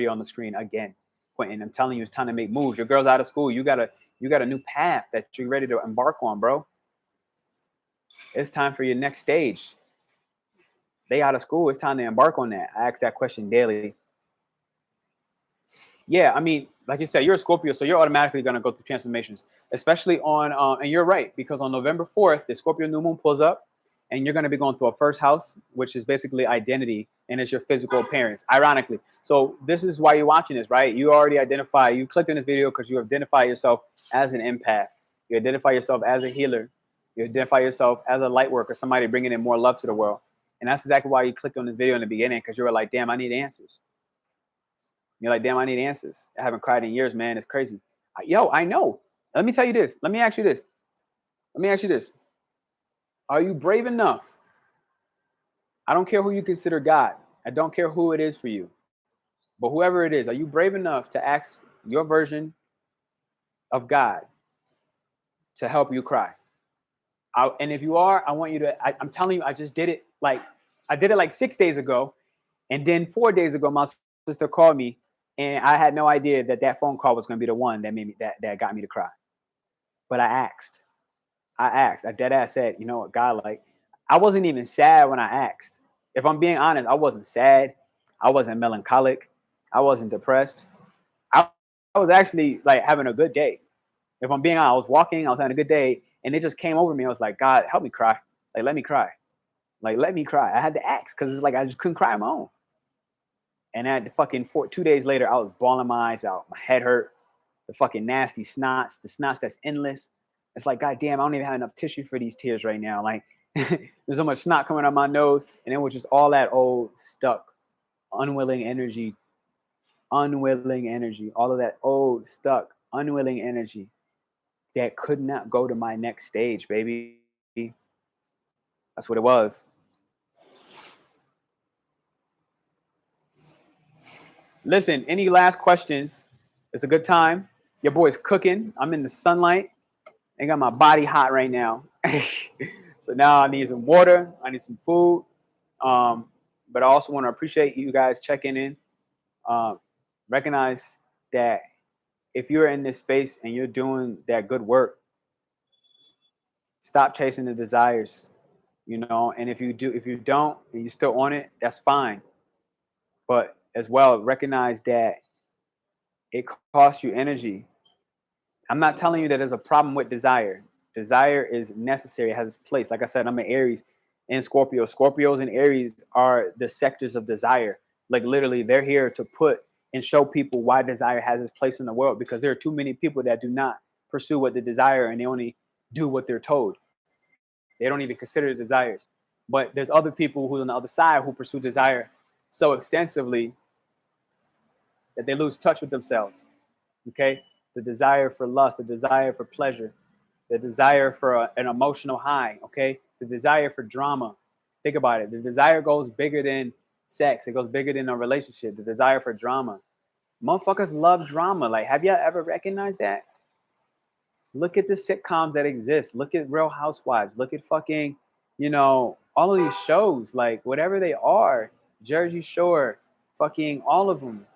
on the screen again. Quentin, I'm telling you, it's time to make moves. Your girl's out of school. You got a new path that you're ready to embark on, bro. It's time for your next stage. They out of school. It's time to embark on that. I ask that question daily. Yeah, I mean, like you said, you're a Scorpio, so you're automatically going to go through transformations, especially on, and you're right, because on November 4th, the Scorpio new moon pulls up, and you're going to be going through a first house, which is basically identity, and it's your physical appearance, ironically. So this is why you're watching this, right? You already identify, you clicked in this video because you identify yourself as an empath. You identify yourself as a healer. You identify yourself as a light worker, somebody bringing in more love to the world. And that's exactly why you clicked on this video in the beginning, because you were like, damn, I need answers. You're like, damn, I need answers. I haven't cried in years, man. It's crazy. Yo, I know. Let me tell you this. Let me ask you this. Are you brave enough? I don't care who you consider God. I don't care who it is for you. But whoever it is, are you brave enough to ask your version of God to help you cry? And if you are, I want you to, I'm telling you, I did it like 6 days ago. And then 4 days ago, my sister called me. And I had no idea that phone call was going to be the one that made me that got me to cry. But I asked. I dead ass said, you know what, God, like, I wasn't even sad when I asked. If I'm being honest, I wasn't sad. I wasn't melancholic. I wasn't depressed. I was actually like having a good day. If I'm being honest, I was walking, I was having a good day, and it just came over me. I was like, God, help me cry. Like, let me cry. Like, let me cry. I had to ask because it's like I just couldn't cry on my own. And I had to fucking 2 days later, I was bawling my eyes out. My head hurt. The fucking nasty snots, the snots that's endless. It's like, God damn, I don't even have enough tissue for these tears right now. Like, there's so much snot coming out my nose, and it was just all that old, stuck, unwilling energy, all of that old, stuck, unwilling energy that could not go to my next stage, baby. That's what it was. Listen, any last questions? It's a good time. Your boy's cooking. I'm in the sunlight. I got my body hot right now. So now I need some water. I need some food. But I also want to appreciate you guys checking in. Recognize that if you're in this space and you're doing that good work, stop chasing the desires, you know. And if you don't, and you're still on it, that's fine. But as well, recognize that it costs you energy. I'm not telling you that there's a problem with desire. Desire is necessary. It has its place. Like I said, I'm an Aries and Scorpio. Scorpios and Aries are the sectors of desire. Like literally, they're here to put and show people why desire has its place in the world, because there are too many people that do not pursue what they desire and they only do what they're told. They don't even consider the desires. But there's other people who on the other side who pursue desire so extensively that they lose touch with themselves. Okay? The desire for lust, the desire for pleasure, the desire for an emotional high, okay? The desire for drama. Think about it. The desire goes bigger than sex. It goes bigger than a relationship. The desire for drama. Motherfuckers love drama. Like, have y'all ever recognized that? Look at the sitcoms that exist. Look at Real Housewives. Look at fucking, you know, all of these shows, like whatever they are, Jersey Shore, fucking all of them.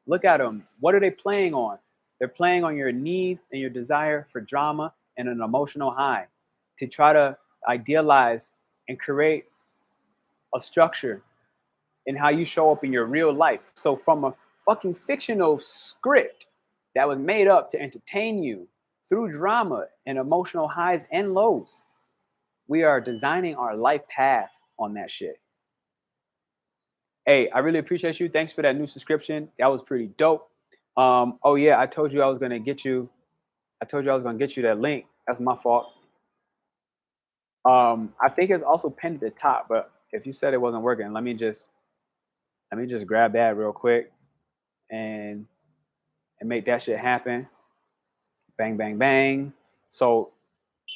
Look at them. What are they playing on? They're playing on your need and your desire for drama and an emotional high to try to idealize and create a structure in how you show up in your real life. So from a fucking fictional script that was made up to entertain you through drama and emotional highs and lows, we are designing our life path on that shit. Hey, I really appreciate you. Thanks for that new subscription. That was pretty dope. Oh yeah, I told you I was gonna get you. I told you I was gonna get you that link. That's my fault. I think it's also pinned at the top, but if you said it wasn't working, let me just grab that real quick and make that shit happen. Bang, bang, bang. So,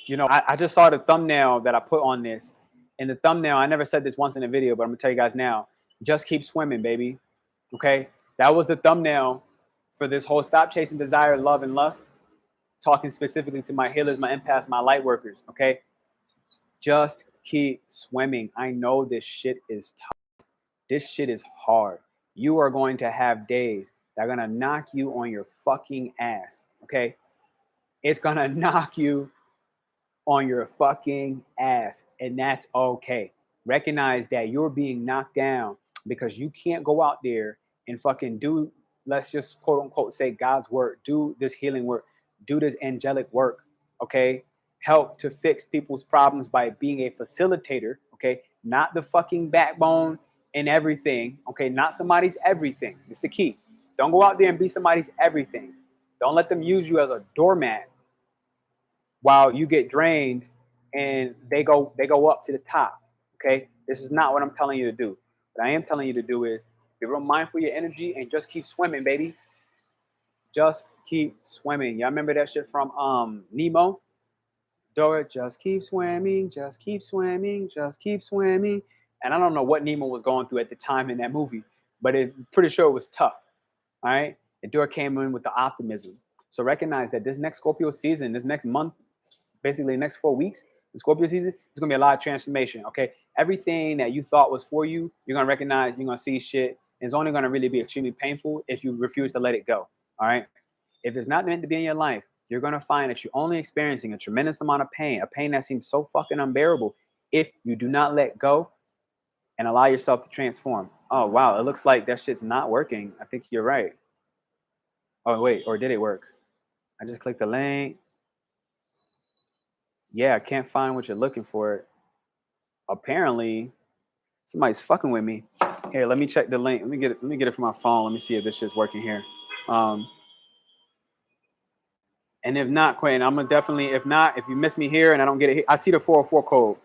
you know, I just saw the thumbnail that I put on this. In the thumbnail, I never said this once in the video, but I'm gonna tell you guys now. Just keep swimming, baby. Okay, that was the thumbnail for this whole stop chasing desire, love, and lust. Talking specifically to my healers, my empaths, my light workers. Okay, just keep swimming. I know this shit is tough. This shit is hard. You are going to have days that are gonna knock you on your fucking ass. Okay, it's gonna knock you on your fucking ass, and that's okay. Recognize that you're being knocked down because you can't go out there and fucking do, let's just quote unquote say God's work, do this healing work, do this angelic work, okay? Help to fix people's problems by being a facilitator, okay? Not the fucking backbone and everything, okay? Not somebody's everything. It's the key. Don't go out there and be somebody's everything. Don't let them use you as a doormat while you get drained and they go up to the top. Okay, this is not what I'm telling you to do. What I am telling you to do is be real mindful of your energy and just keep swimming, baby. Just keep swimming. Y'all remember that shit from Nemo? Dora, just keep swimming, just keep swimming, just keep swimming. And I don't know what Nemo was going through at the time in that movie, but I'm pretty sure it was tough. All right, and Dora came in with the optimism. So recognize that this next Scorpio season, this next month, basically the next 4 weeks, the Scorpio season, there's gonna be a lot of transformation. Okay, everything that you thought was for you, you're gonna recognize, you're gonna see shit, and it's only gonna really be extremely painful if you refuse to let it go. All right, if it's not meant to be in your life, you're gonna find that you're only experiencing a tremendous amount of pain, a pain that seems so fucking unbearable if you do not let go and allow yourself to transform. Oh wow, it looks like that shit's not working. I think you're right. Oh wait, or did it work? I just clicked the link. Yeah, I can't find what you're looking for. apparently somebody's fucking with me. Here, let me check the link. Let me get it from my phone. Let me see if this shit's working here. And if not, Quentin, I'm gonna definitely. If not, if you miss me here and I don't get it, I see the 404 code.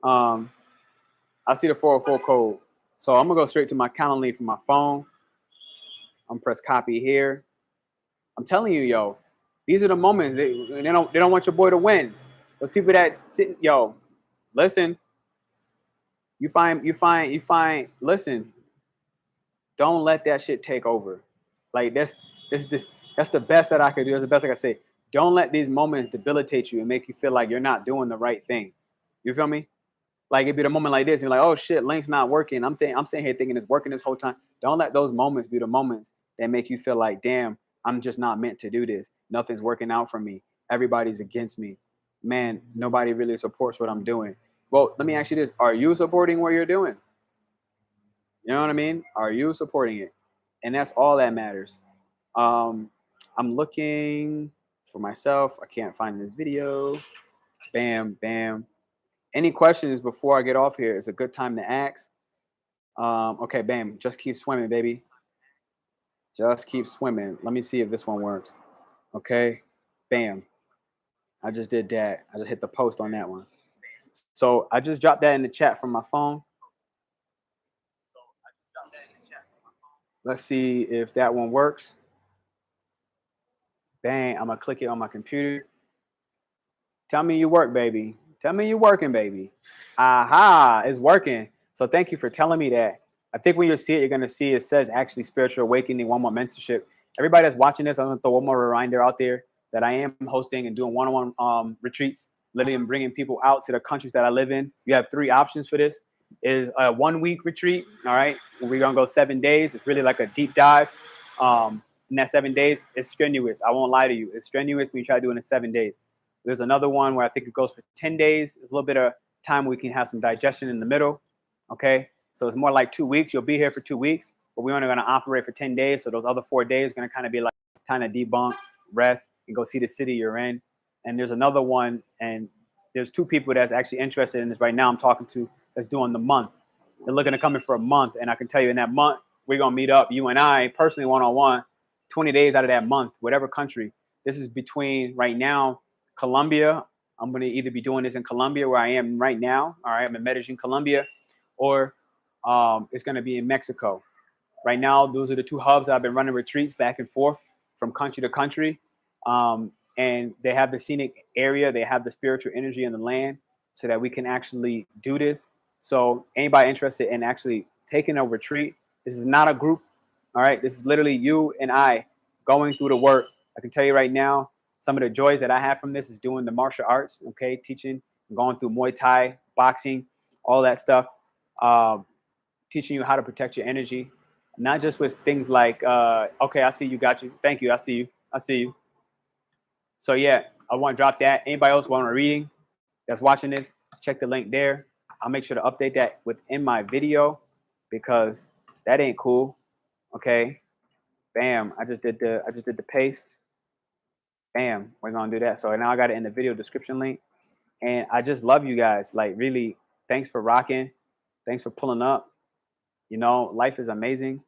Um, I see the 404 code. So I'm gonna go straight to my Calendly from my phone. I'm gonna press copy here. I'm telling you, yo, these are the moments they don't want your boy to win. Those people that sit, yo, listen. You find. Listen, don't let that shit take over. Like that's the best that I could do. That's the best I can say. Don't let these moments debilitate you and make you feel like you're not doing the right thing. You feel me? Like it'd be the moment like this, and you're like, oh shit, link's not working. I'm sitting here thinking it's working this whole time. Don't let those moments be the moments that make you feel like, damn, I'm just not meant to do this. Nothing's working out for me. Everybody's against me. Man, nobody really supports what I'm doing. Well, let me ask you this: are you supporting what you're doing? You know what I mean? Are you supporting it? And that's all that matters. Um, I'm looking for myself. I can't find this video. Bam, bam. Any questions before I get off here? It's a good time to ask. Okay, bam. Just keep swimming, baby. Just keep swimming. Let me see if this one works. Okay, bam. I just did that. I just hit the post on that one. So I just dropped that in the chat from my phone. Let's see if that one works. Bang, I'm gonna click it on my computer. Tell me you work, baby. Tell me you're working, baby. Aha, it's working. So thank you for telling me that. I think when you see it, you're gonna see it says actually spiritual awakening, one more mentorship. Everybody that's watching this, I'm gonna throw one more reminder out there that I am hosting and doing one-on-one retreats, literally and bringing people out to the countries that I live in. You have 3 options for this. Is a 1-week retreat. All right, we're gonna go 7 days. It's really like a deep dive. In that 7 days, it's strenuous. I won't lie to you. It's strenuous when you try to do it in 7 days. There's another one where I think it goes for 10 days. It's a little bit of time we can have some digestion in the middle. Okay. So it's more like 2 weeks. You'll be here for 2 weeks, but we're only going to operate for 10 days. So those other 4 days are going to kind of be like kind of debunk, rest, and go see the city you're in. And there's another one, and there's 2 people that's actually interested in this right now I'm talking to that's doing the month. They're looking to come in for a month. And I can tell you in that month, we're going to meet up, you and I, personally, one-on-one, 20 days out of that month, whatever country. This is between right now, Colombia. I'm going to either be doing this in Colombia where I am right now. All right. I'm in Medellin, Colombia, or it's going to be in Mexico. Right now, those are the 2 hubs. I've been running retreats back and forth from country to country. And they have the scenic area. They have the spiritual energy in the land so that we can actually do this. So anybody interested in actually taking a retreat, this is not a group. All right. This is literally you and I going through the work. I can tell you right now, some of the joys that I have from this is doing the martial arts, okay, teaching, going through Muay Thai, boxing, all that stuff, teaching you how to protect your energy, not just with things like, okay, I see you, got you, thank you, I see you. So yeah, I want to drop that. Anybody else want a reading that's watching this, check the link there. I'll make sure to update that within my video because that ain't cool, okay? Bam, I just did the paste. Bam, we're gonna do that. So now I got it in the video description link. And I just love you guys. Like really, thanks for rocking. Thanks for pulling up. You know, life is amazing.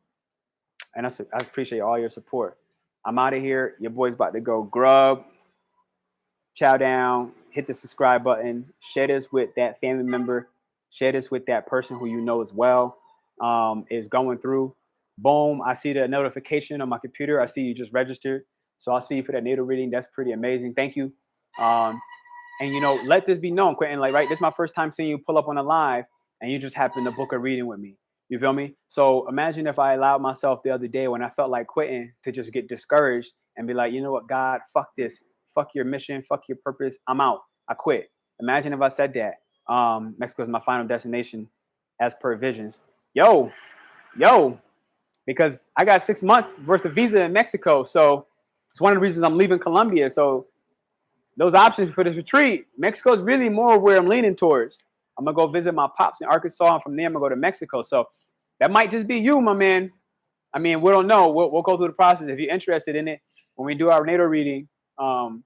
And I appreciate all your support. I'm out of here. Your boy's about to go grub, chow down, hit the subscribe button, share this with that family member, share this with that person who you know as well is going through. Boom, I see the notification on my computer. I see you just registered. So I'll see you for that natal reading. That's pretty amazing. Thank you. And, you know, let this be known, Quentin. Like, right, this is my first time seeing you pull up on a live and you just happen to book a reading with me. You feel me? So imagine if I allowed myself the other day when I felt like quitting to just get discouraged and be like, you know what, God, fuck this. Fuck your mission. Fuck your purpose. I'm out. I quit. Imagine if I said that. Mexico is my final destination as per visions. Yo, because I got 6 months worth of visa in Mexico. So it's one of the reasons I'm leaving Colombia. So those options for this retreat, Mexico is really more where I'm leaning towards. I'm going to go visit my pops in Arkansas. And from there, I'm going to go to Mexico. So that might just be you, my man. I mean, we don't know. We'll go through the process. If you're interested in it, when we do our natal reading, I'll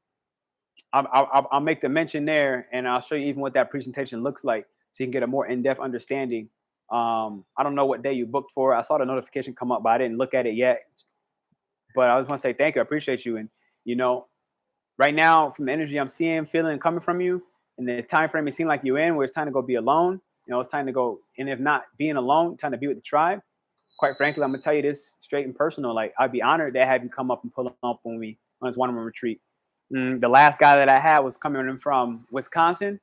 make the mention there, and I'll show you even what that presentation looks like. so you can get a more in-depth understanding. I don't know what day you booked for. I saw the notification come up, but I didn't look at it yet. But I just want to say thank you. I appreciate you. And, right now, from the energy I'm seeing, feeling, coming from you, and the time frame it seemed like you're in, where it's time to go be alone. It's time to go. And if not being alone, time to be with the tribe. Quite frankly, I'm gonna tell you this straight and personal. Like, I'd be honored to have you come up and pull up on me on this one-on-one retreat. The last guy that I had was coming in from Wisconsin.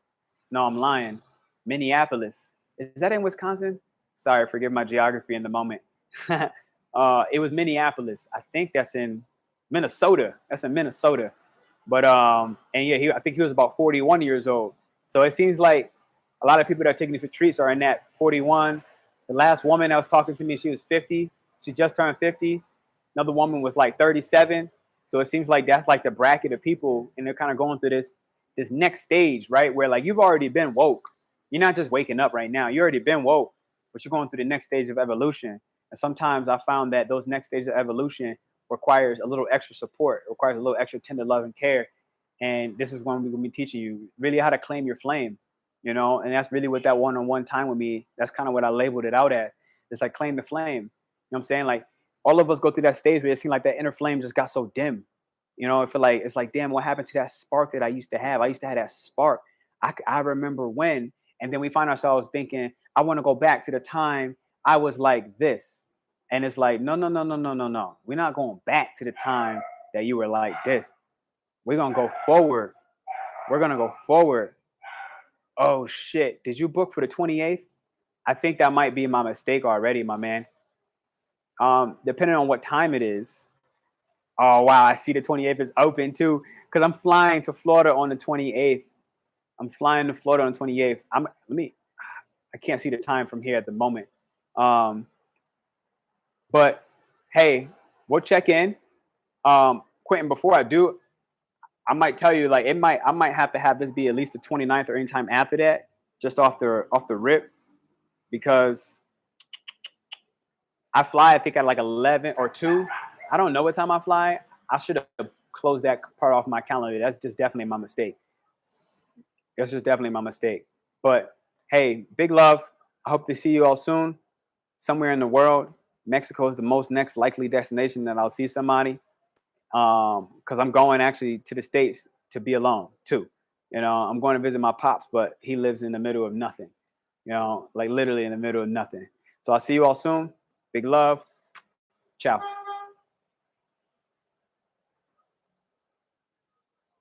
No, I'm lying. Minneapolis. Is that in Wisconsin? Sorry, forgive my geography in the moment. It was Minneapolis. I think that's in Minnesota. That's in Minnesota. But and yeah, I think he was about 41 years old. So it seems like a lot of people that are taking these retreats are in that 41. The last woman that was talking to me, she was 50. She just turned 50. Another woman was like 37. So it seems like that's like the bracket of people, and they're kind of going through this next stage, right? Where like you've already been woke. You're not just waking up right now. You already been woke, but you're going through the next stage of evolution. And sometimes I found that those next stages of evolution requires a little extra support, requires a little extra tender love and care. And this is when we're gonna be teaching you really how to claim your flame, and that's really what that one-on-one time with me, that's kind of what I labeled it out as. It's like claim the flame. You know what I'm saying? Like all of us go through that stage where it seemed like that inner flame just got so dim. I feel like it's like, damn, what happened to that spark that I used to have? I used to have that spark. I remember when, and then we find ourselves thinking, I want to go back to the time I was like this. And it's like, no, no, no, no, no, no, no. We're not going back to the time that you were like this. We're going to go forward. We're going to go forward. Oh, shit. Did you book for the 28th? I think that might be my mistake already, my man. Depending on what time it is. Oh, wow. I see the 28th is open too, because I'm flying to Florida on the 28th. I'm flying to Florida on the 28th. I can't see the time from here at the moment. But hey, we'll check in. Quentin, before I do, I might tell you, like, I might have to have this be at least the 29th or any time after that, just off the rip, because I fly, I think, at like 11 or 2. I don't know what time I fly. I should have closed that part off my calendar. That's just definitely my mistake. That's just definitely my mistake. But hey, big love. I hope to see you all soon, somewhere in the world. Mexico is the most next likely destination that I'll see somebody, because I'm going actually to the States to be alone too. I'm going to visit my pops, but he lives in the middle of nothing, like literally in the middle of nothing. So I'll see you all soon. Big love. Ciao.